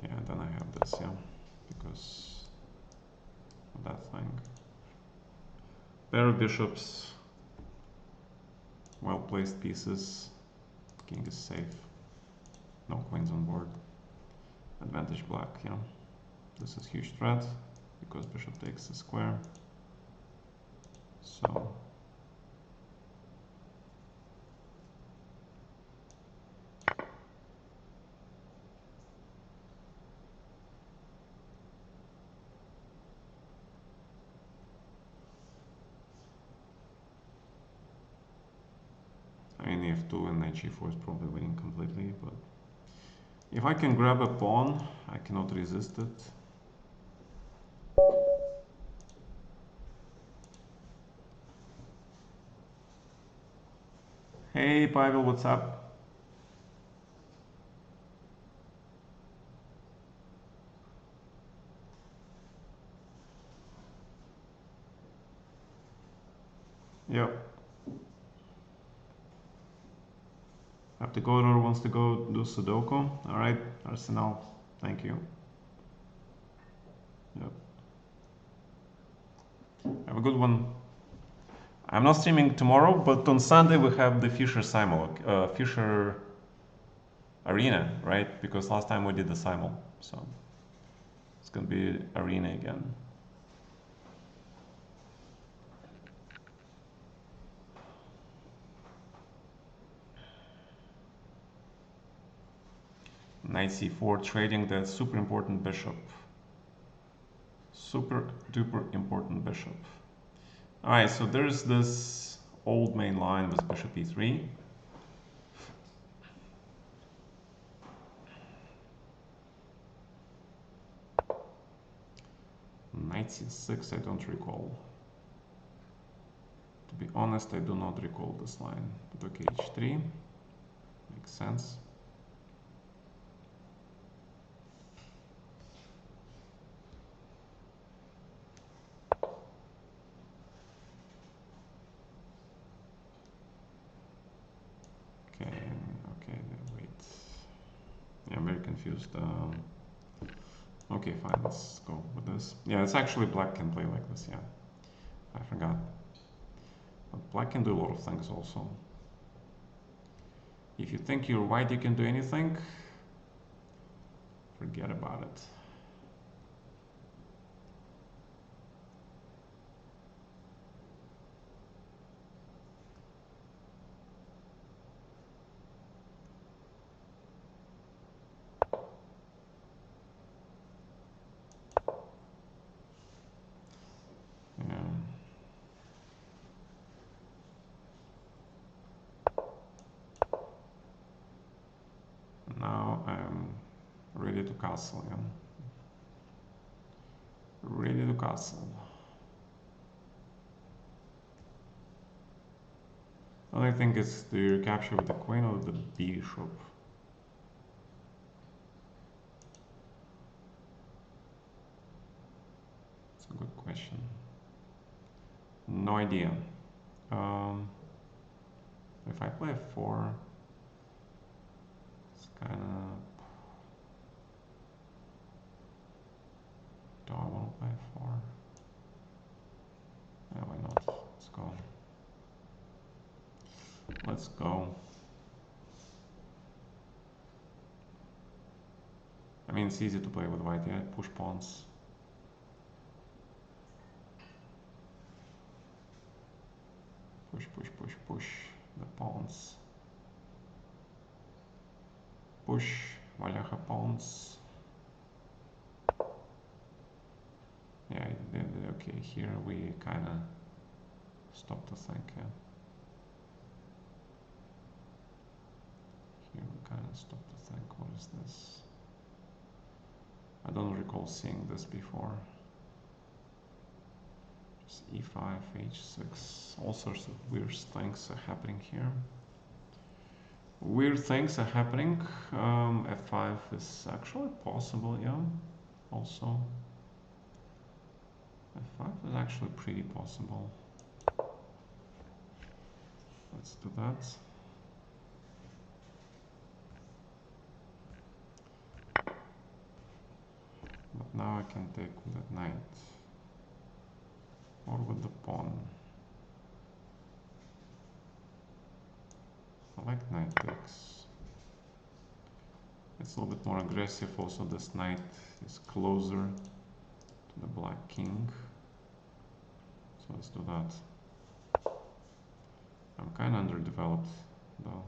Yeah, then I have this, yeah, because of that thing. Pair of bishops, well-placed pieces. King is safe. No queens on board. Advantage black, yeah. This is huge threat because bishop takes the square. So I mean, f2 and knight g4 is probably winning completely, but if I can grab a pawn, I cannot resist it. Hey Pavel, what's up? Yep. Abdigodor wants to go do Sudoku. Alright, Arsenal, thank you. Yep. Have a good one. I'm not streaming tomorrow, but on Sunday we have the Fisher Simul, Fisher Arena, right? Because last time we did the Simul, so it's gonna be Arena again. Knight c4, trading that super important bishop. Super duper important bishop. Alright, so there's this old main line with bishop e3. Knight c6, I don't recall. To be honest, I do not recall this line. But okay, h3 makes sense. Okay, wait. Yeah, I'm very confused. Okay, fine, let's go with this. Yeah, it's actually black can play like this, yeah. I forgot. But black can do a lot of things also. If you think you're white, you can do anything, forget about it. Now I'm ready to castle, yeah. Ready to castle. The only thing is, do you capture with the queen or the bishop? It's a good question. No idea. If I play f4, it's kind of... Do I want to play f4? Yeah, why not? Let's go. Let's go. I mean, it's easy to play with white, yeah? Push pawns. Push, push, push, push the pawns. Push, Valleja pawns. Yeah, okay, here we kind of stop to think, yeah. Here we kind of stop to think, what is this? I don't recall seeing this before. Just e5, h6, all sorts of weird things are happening here. Weird things are happening. F5 is actually possible, yeah, also. F5 is actually pretty possible. Let's do that. But now I can take with that knight. Or with the pawn. I like knight takes. It's a little bit more aggressive. Also, this knight is closer to the black king. So let's do that. I'm kind of underdeveloped though.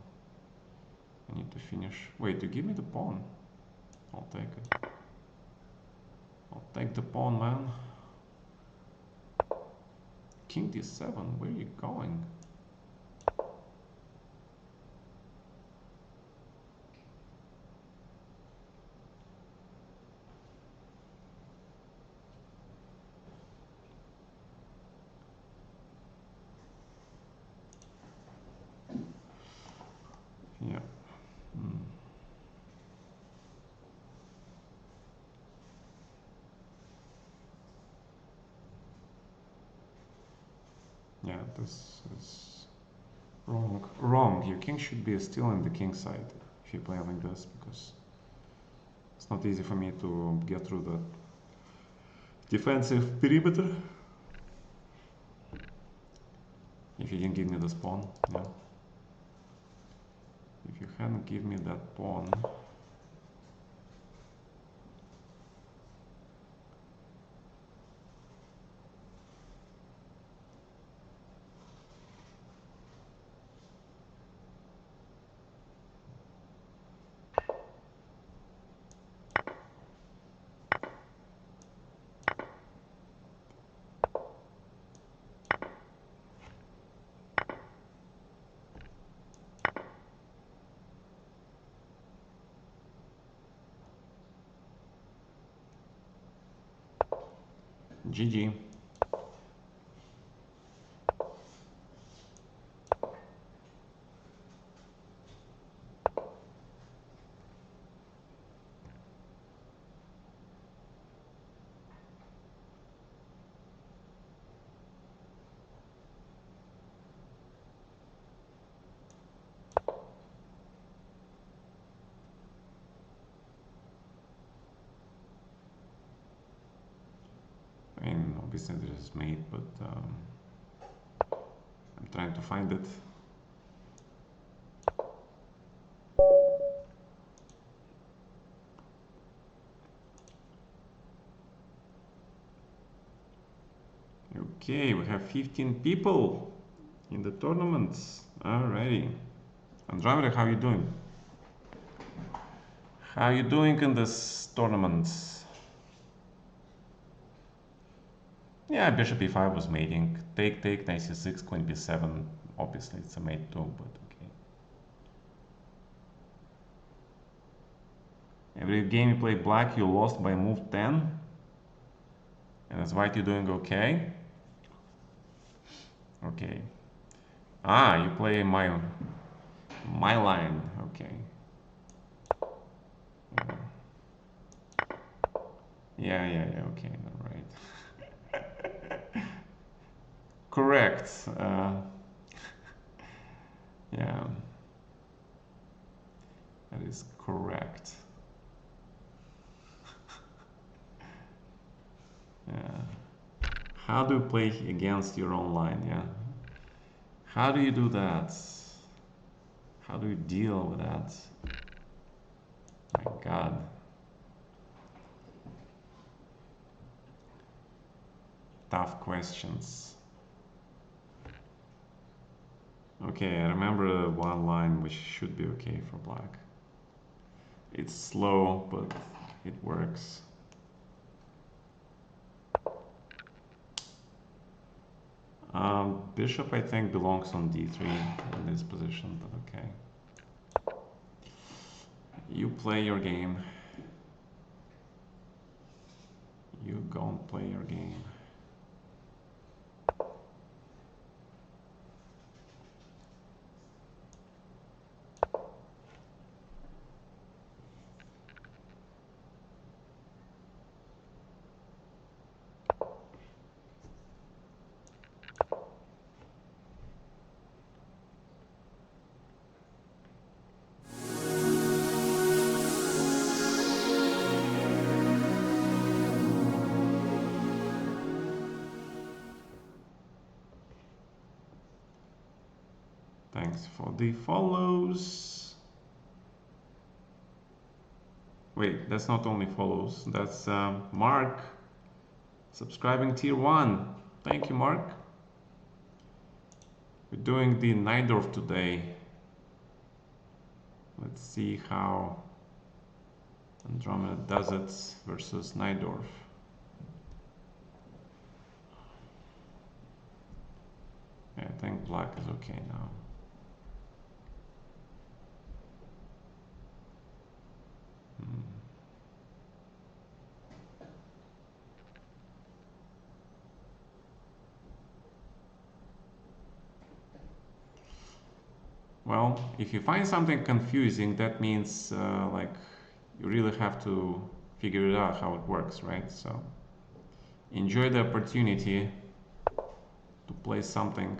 I need to finish. Wait, you give me the pawn? I'll take it. I'll take the pawn, man. King d7, where are you going? Yeah. Yeah, this is wrong. Wrong. Your king should be still on the king side if you play like this, because it's not easy for me to get through the defensive perimeter. If you didn't give me this pawn, yeah. If you hadn't given me that pawn, GG. I mean, obviously this is mate, but I'm trying to find it. Okay, we have 15 people in the tournament. Alrighty. Andromeda, how you doing? How you doing in this tournament? Yeah, bishop e5 was mating. Take, knight c6, queen b7. Obviously, it's a mate too, but okay. Every game you play black, you lost by move 10. And as white, you're doing okay. Okay. Ah, you play my line. Okay. Yeah. Okay, all right. Correct. Yeah. That is correct. Yeah. How do you play against your own line? Yeah. How do you do that? How do you deal with that? My God. Tough questions. Okay, I remember one line which should be okay for black. It's slow, but it works. Bishop, I think, belongs on d3 in this position, but okay. You play your game. You go and play your game. Thanks for the follows. Wait, that's not only follows, that's Mark subscribing tier 1. Thank you, Mark. We're doing the Najdorf today. Let's see how Andromeda does it versus Najdorf. Yeah, I think black is okay now. Well, if you find something confusing, that means like you really have to figure it out how it works, right? So enjoy the opportunity to play something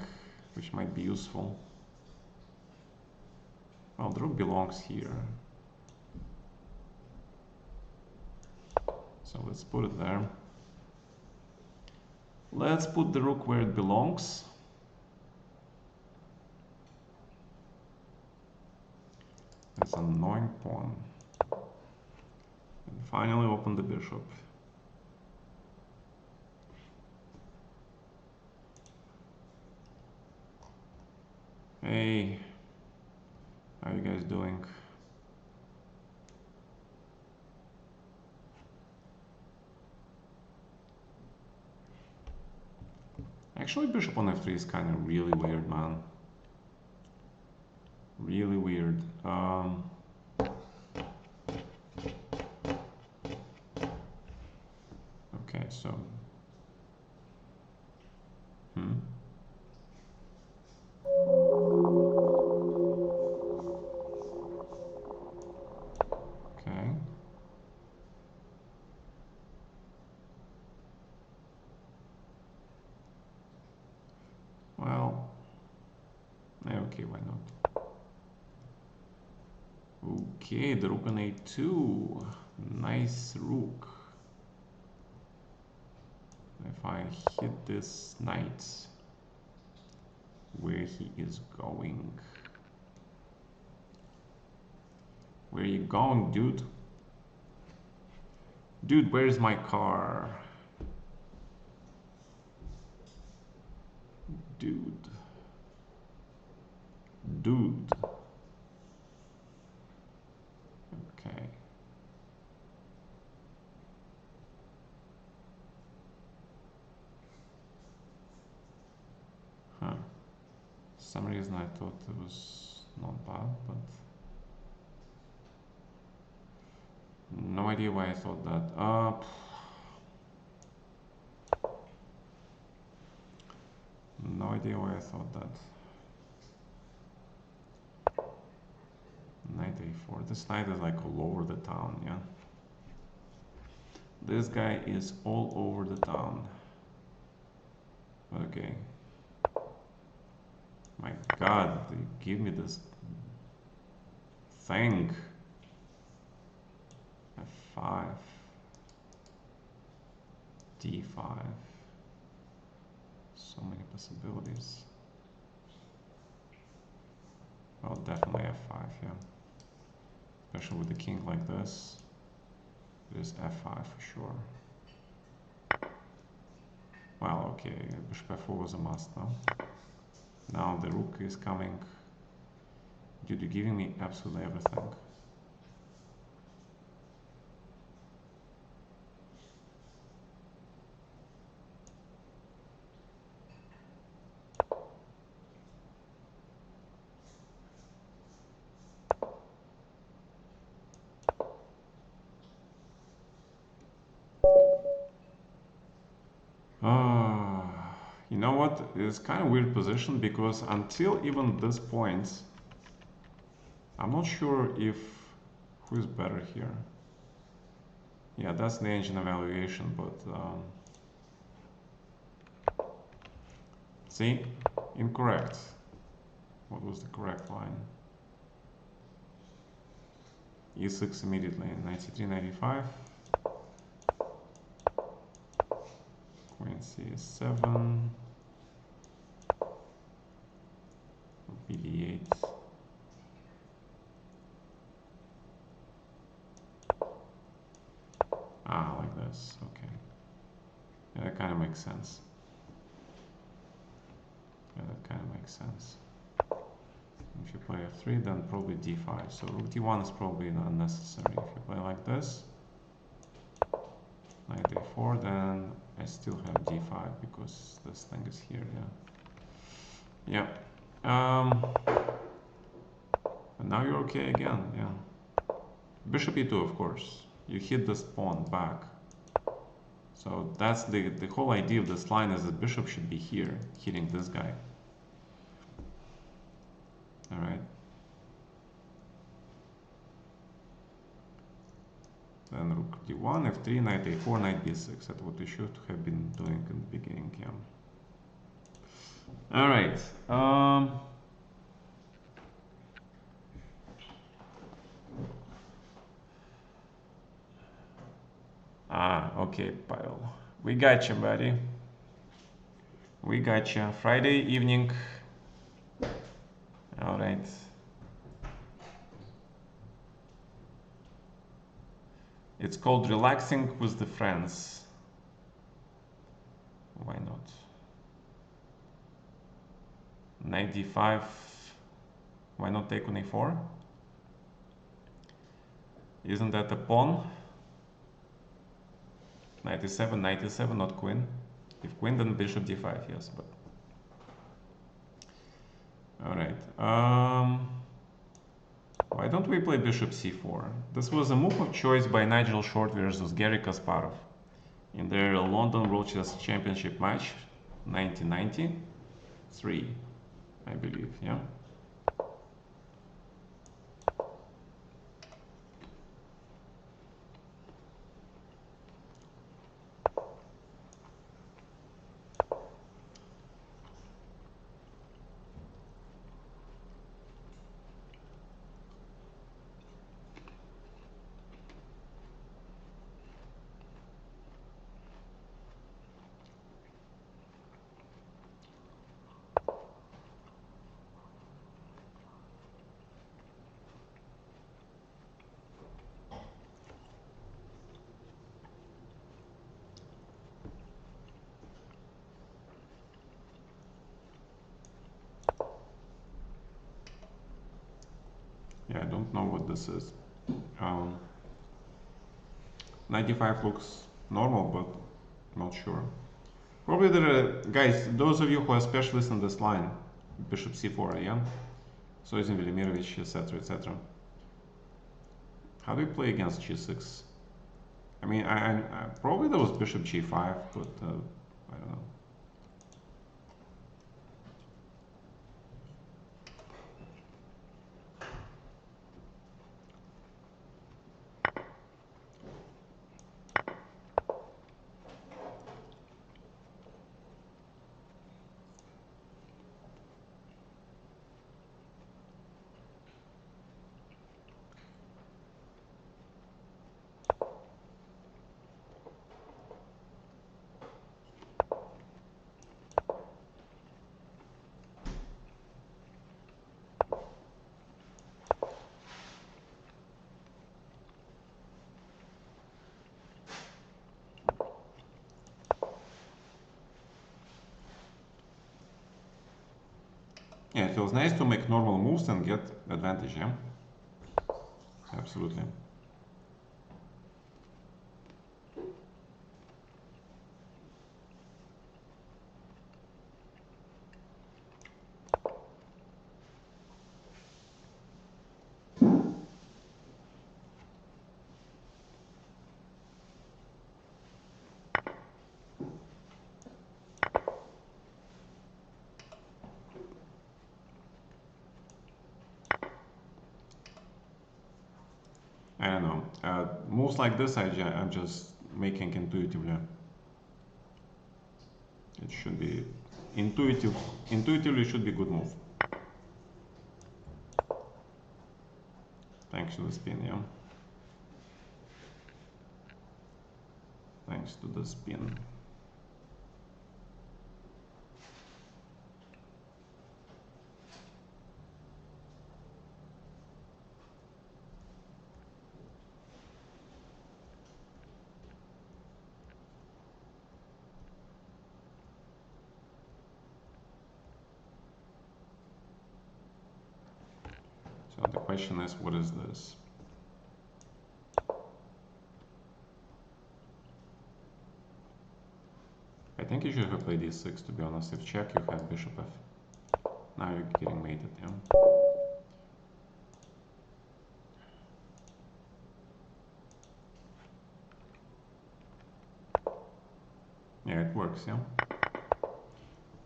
which might be useful. Well, the rook belongs here. So let's put it there. Let's put the rook where it belongs. It's an annoying pawn. And finally open the bishop. Hey, how are you guys doing? Actually, bishop on f3 is kind of really weird, man. Really weird. Okay, so okay. Well, okay, why not? Okay, the rook on a2. Nice rook. If I hit this knight, where he is going? Where are you going, dude? Dude, where's my car? Dude. Dude. Okay. Huh. For some reason I thought it was not bad, but no idea why I thought that. No idea why I thought that. Knight a4. This knight is like all over the town, yeah? This guy is all over the town. Okay. My God, they give me this thing. F5. D5. So many possibilities. Well, definitely F5, yeah. Especially with the king like this. It is F5 for sure. Well, okay, bishop F4 was a must, no? Now the rook is coming. Dude, you're giving me absolutely everything. You know what? It's kind of weird position because until even this point, I'm not sure if who is better here. Yeah, that's the engine evaluation, but see, incorrect. What was the correct line? E6 immediately, 93, 95. Queen C7. BD8. 8. Ah, like this. Okay. Yeah, that kind of makes sense. Yeah, that kind of makes sense. If you play f3, then probably d5. So rook d1 is probably not necessary. If you play like this, knight a4, then I still have d5 because this thing is here. Yeah. And now you're okay again. Yeah. Bishop e2, of course. You hit this pawn back. So that's the whole idea of this line is the bishop should be here, hitting this guy. All right. Then rook d1, f3, knight a4, knight b6. That's what we should have been doing in the beginning. Yeah. All right. Okay, Pavel. We got you, buddy. We got you. Friday evening. All right. It's called Relaxing with the Friends. Why not? Knight d5. Why not take on a4? Isn't that a pawn? Knight e7, not queen. If queen, then bishop d5, yes, but... Alright. Why don't we play bishop c4? This was a move of choice by Nigel Short versus Garry Kasparov in their London World Chess Championship match, 1993, I believe, yeah? Yeah, I don't know what this is. 95 looks normal, but not sure. Probably there are, guys, those of you who are specialists in this line, bishop c4, yeah? Sozin Velimirovich, etc., etc. How do you play against g6? I mean, I probably there was bishop g5, but I don't know. Yeah, it feels nice to make normal moves and get advantage, yeah? Absolutely. I don't know. Moves like this, I'm just making intuitively. It should be intuitive. Intuitively, should be good move. Thanks to the spin, yeah. Thanks to the spin. So the question is, what is this? I think you should have played e6, to be honest. If check, you have bishop f. Now you're getting mated, yeah? Yeah, it works, yeah?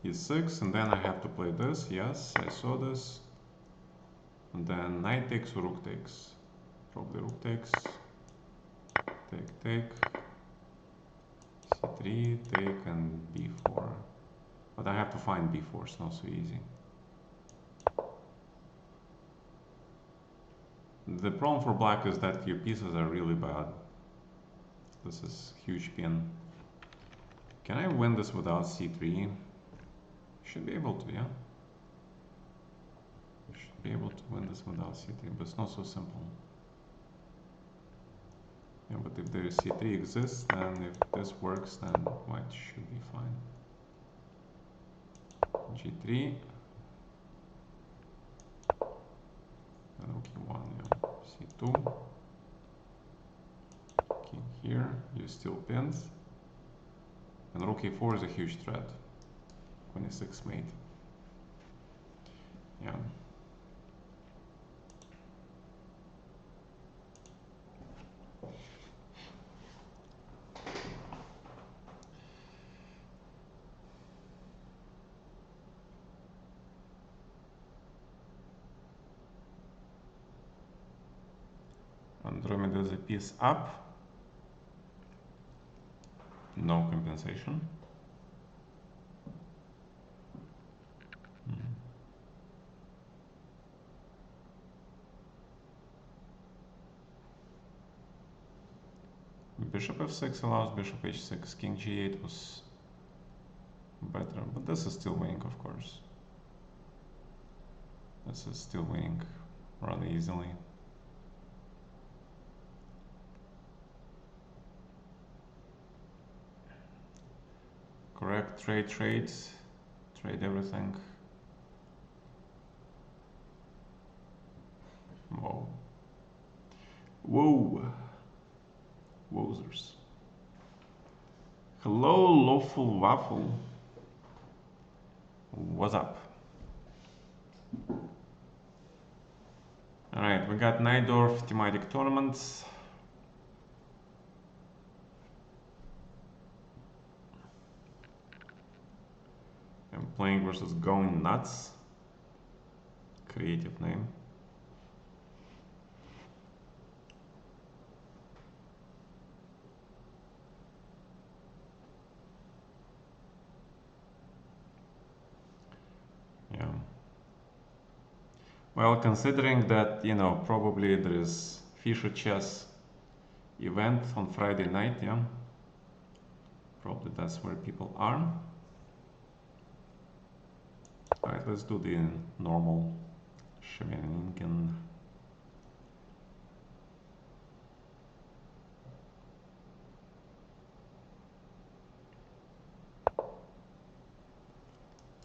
e6, and then I have to play this. Yes, I saw this. And then knight takes or rook takes. Probably rook takes. Take. c3, take, and b4. But I have to find b4, it's not so easy. The problem for black is that your pieces are really bad. This is huge pin. Can I win this without c3? Should be able to, yeah? Should be able to win this without c3, but it's not so simple. Yeah, but if there is c3 exists, then if this works, then white should be fine. g3. And rook e1, yeah. c2. King here, you still pinned. And rook e4 is a huge threat. 26 mate. Yeah. Andromeda is a piece up. No compensation. Bishop f6 allows bishop h6. King g8 was better, but this is still winning, of course. This is still winning rather easily. Correct, trade everything. Whoa. Whoa. Wowzers. Hello, Lawful Waffle. What's up? Alright, we got Najdorf thematic tournaments. I'm playing versus Going Nuts. Creative name. Yeah. Well, considering that, you know, probably there is Fisher Chess event on Friday night, yeah. Probably that's where people are. Alright, let's do the normal shenanigan.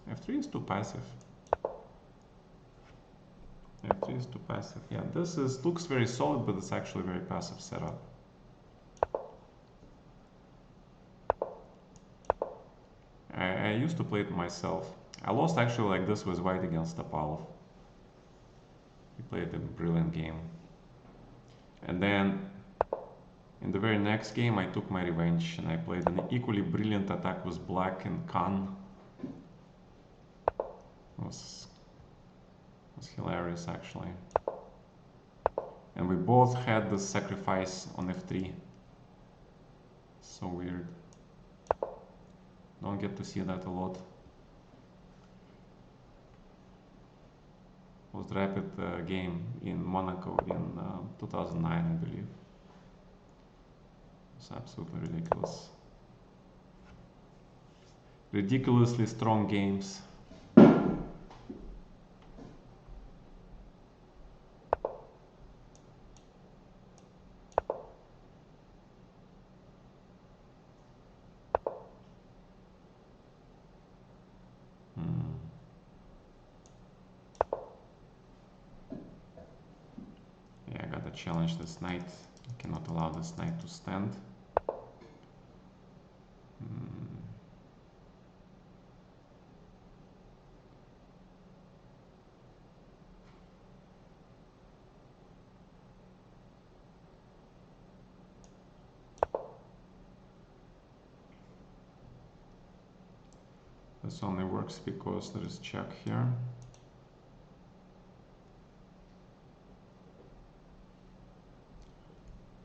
F3 is too passive. F3 is too passive. Yeah, this looks very solid, but it's actually a very passive setup. I used to play it myself. I lost actually like this with white against Topalov. He played a brilliant game. And then in the very next game I took my revenge and I played an equally brilliant attack with black and Khan. It was hilarious actually. And we both had the sacrifice on F3. So weird. Don't get to see that a lot. It was the rapid game in Monaco in 2009, I believe. It's absolutely ridiculous. Ridiculously strong games. challenge this knight. I cannot allow this knight to stand. This only works because there is check here.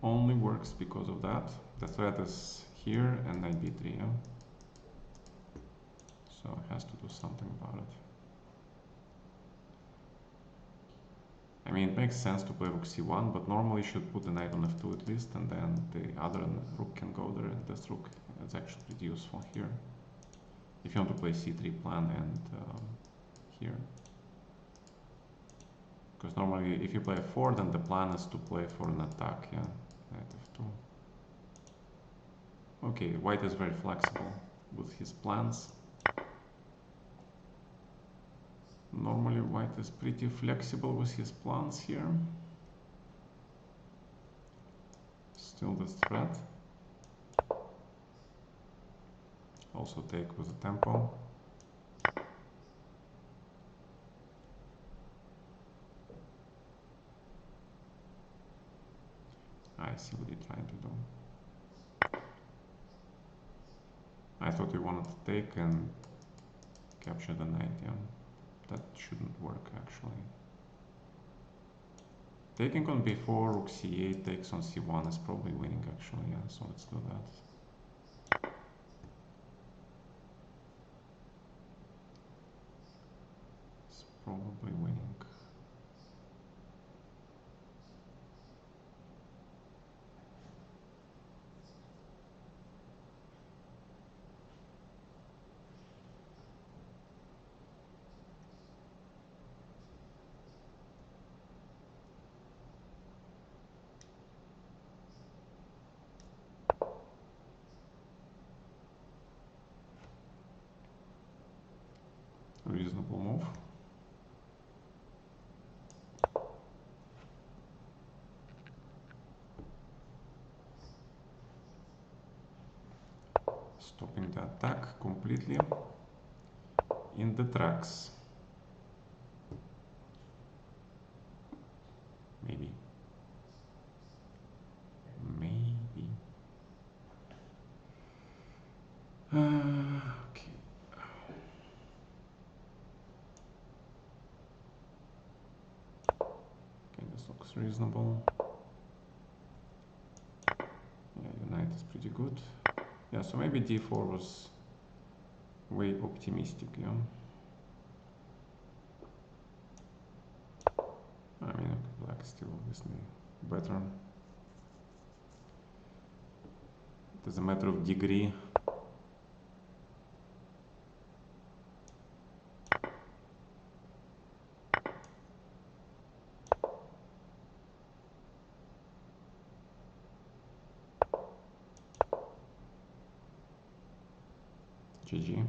Only works because of that. The threat is here and knight b3, yeah? So it has to do something about it. I mean, it makes sense to play rook c1, but normally you should put the knight on f2 at least, and then the other rook can go there, and this rook is actually pretty useful here. If you want to play c3 plan and here. Because normally if you play f4, then the plan is to play for an attack, yeah? Knight f2. Okay, white is very flexible with his plans. Normally white is pretty flexible with his plans here. Still this threat. Also take with the tempo. I see what you're trying to do. I thought you wanted to take and capture the knight, yeah. That shouldn't work actually. Taking on b4, rook c8, takes on c1 is probably winning actually, yeah, so let's do that. It's probably winning. Reasonable move. Stopping the attack completely in the tracks. Maybe. Maybe. Okay. Okay, this looks reasonable. Yeah, your knight is pretty good. Yeah, so maybe d4 was way optimistic, yeah. I mean, black is still obviously better. It is a matter of degree. GG.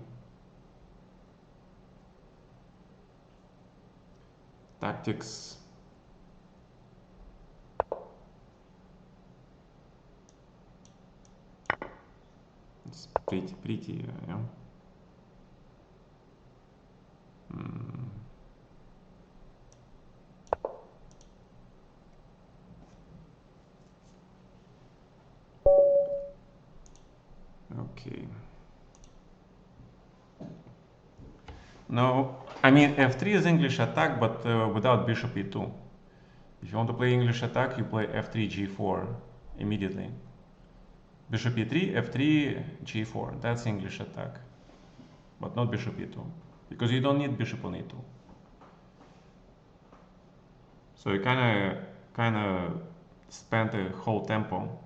Tactics. It's pretty, yeah. Okay. No, I mean f3 is English attack, but without bishop e2. If you want to play English attack, you play f3 g4 immediately. Bishop e3, f3, g4. That's English attack, but not bishop e2, because you don't need bishop on e2. So you kind of spent the whole tempo.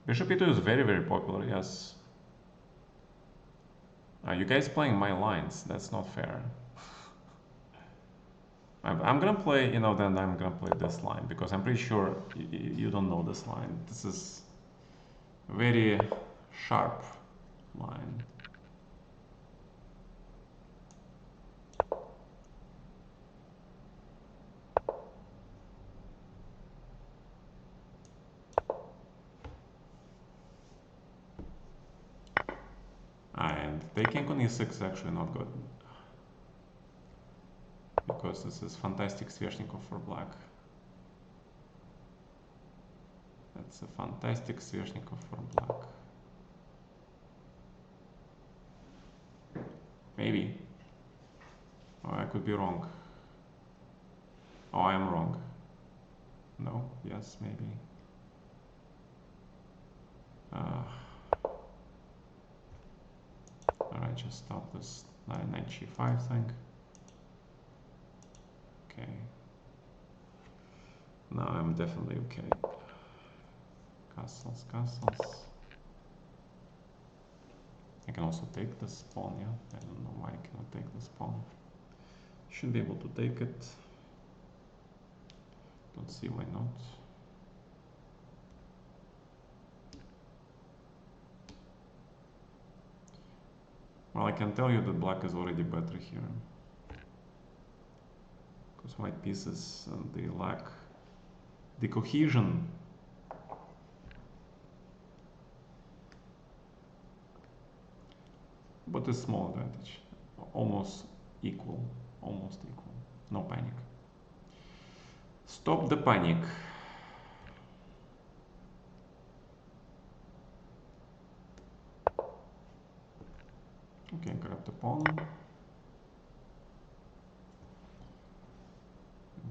Bishop e2 is very, very popular, yes. You guys playing my lines, that's not fair. I'm gonna play, then I'm gonna play this line, because I'm pretty sure you don't know this line. This is a very sharp line. Taking on e6 is actually not good, because this is fantastic Sveshnikov for black. That's a fantastic Sveshnikov for black. Maybe. Oh, I could be wrong. Oh, I am wrong. No, yes, maybe. Alright, just stop this knight g5 thing. Okay. Now I'm definitely okay. Castles, castles. I can also take this pawn, yeah? I don't know why I cannot take this pawn. Should be able to take it. Don't see why not. Well, I can tell you that black is already better here. Because white pieces, they lack the cohesion. But a small advantage. Almost equal. Almost equal. No panic. Stop the panic. Okay, grab the pawn.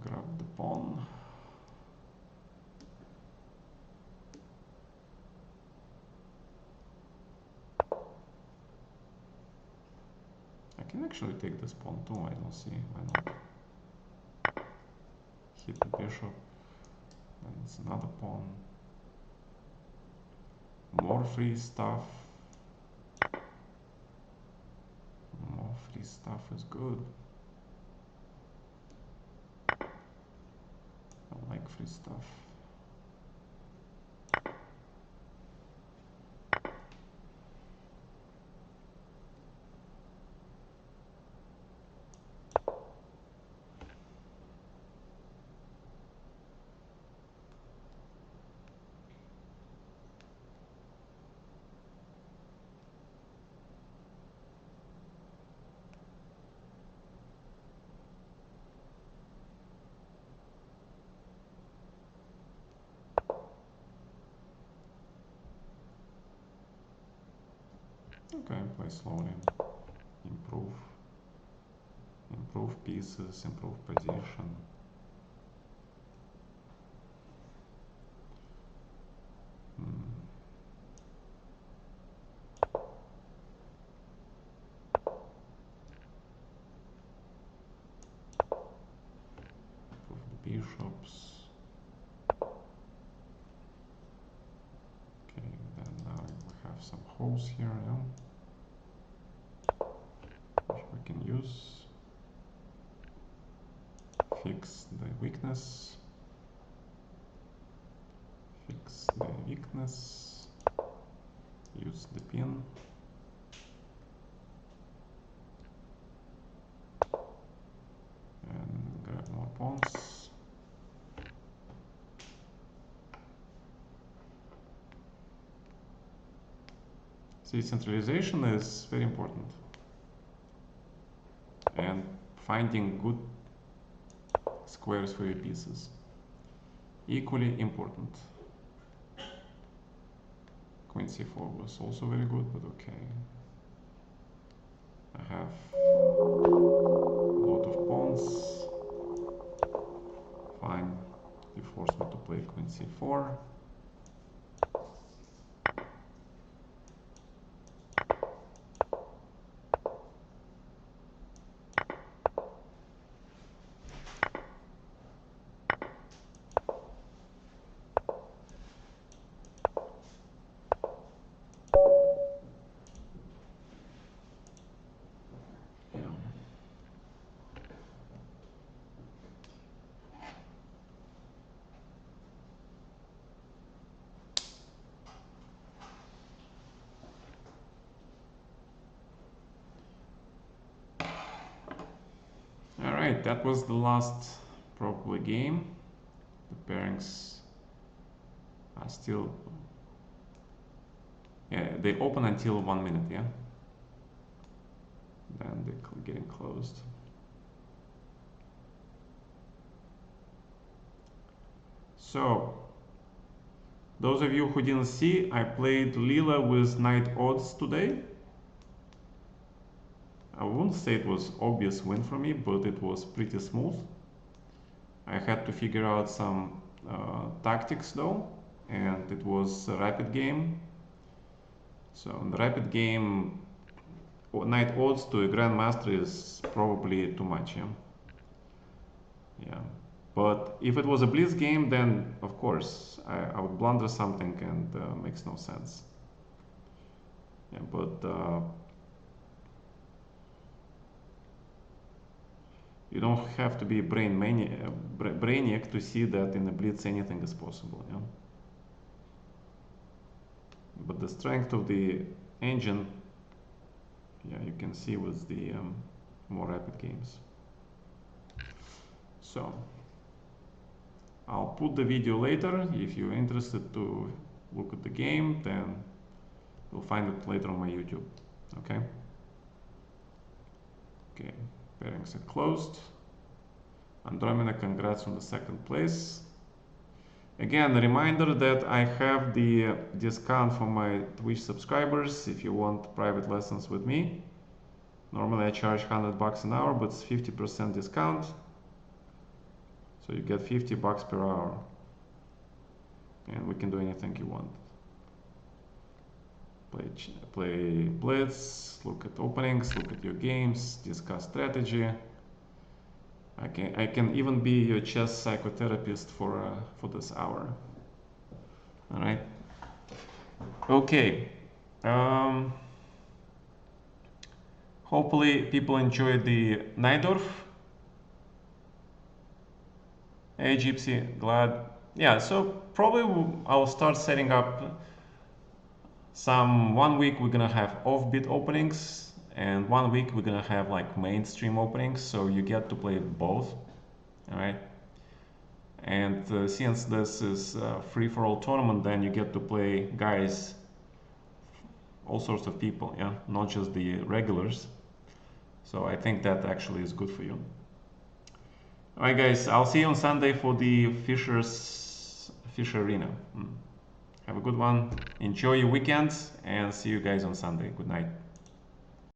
Grab the pawn. I can actually take this pawn too, I don't see why not. Hit the bishop. And it's another pawn. More free stuff. More free stuff is good. I like free stuff. Okay, play slowly. Improve pieces, improve position. Improve the bishops. Okay, then now we have some holes here, yeah? Which we can use. Fix the weakness. Fix the weakness. Use the pin. And grab more pawns. See, centralization is very important. And finding good squares for your pieces. Equally important. Queen c4 was also very good, but okay. I have a lot of pawns. Fine. You force me to play queen c4. Alright, that was the last probably game. The pairings are still... Yeah, they open until 1 minute, yeah? then they're getting closed. So, those of you who didn't see, I played Lila with knight odds today. I wouldn't say it was obvious win for me, but it was pretty smooth. I had to figure out some tactics though, and it was a rapid game. So in the rapid game, knight odds to a grandmaster is probably too much, yeah? Yeah. But if it was a blitz game, then of course I would blunder something and makes no sense. Yeah, but you don't have to be a brainiac to see that in a blitz anything is possible. Yeah? But the strength of the engine, yeah, you can see with the more rapid games. So I'll put the video later. If you're interested to look at the game, then you'll find it later on my YouTube. Okay. Okay. Pairings are closed. Andromeda, congrats on the second place. Again, a reminder that I have the discount for my Twitch subscribers if you want private lessons with me. Normally I charge $100 an hour, but it's 50% discount. So you get $50 per hour. And we can do anything you want. Play Blitz, look at openings, look at your games, discuss strategy. I can even be your chess psychotherapist for this hour. All right. Okay. Hopefully people enjoyed the Najdorf. Hey Gypsy, glad. Yeah, so probably I'll start setting up some 1 week we're gonna have offbeat openings, and 1 week we're gonna have like mainstream openings, so you get to play both. All right. And since this is a free-for-all tournament, then you get to play guys, all sorts of people, yeah, not just the regulars. So I think that actually is good for you. All right, guys, I'll see you on Sunday for the Fisher Arena. Have a good one. Enjoy your weekend and see you guys on Sunday. Good night.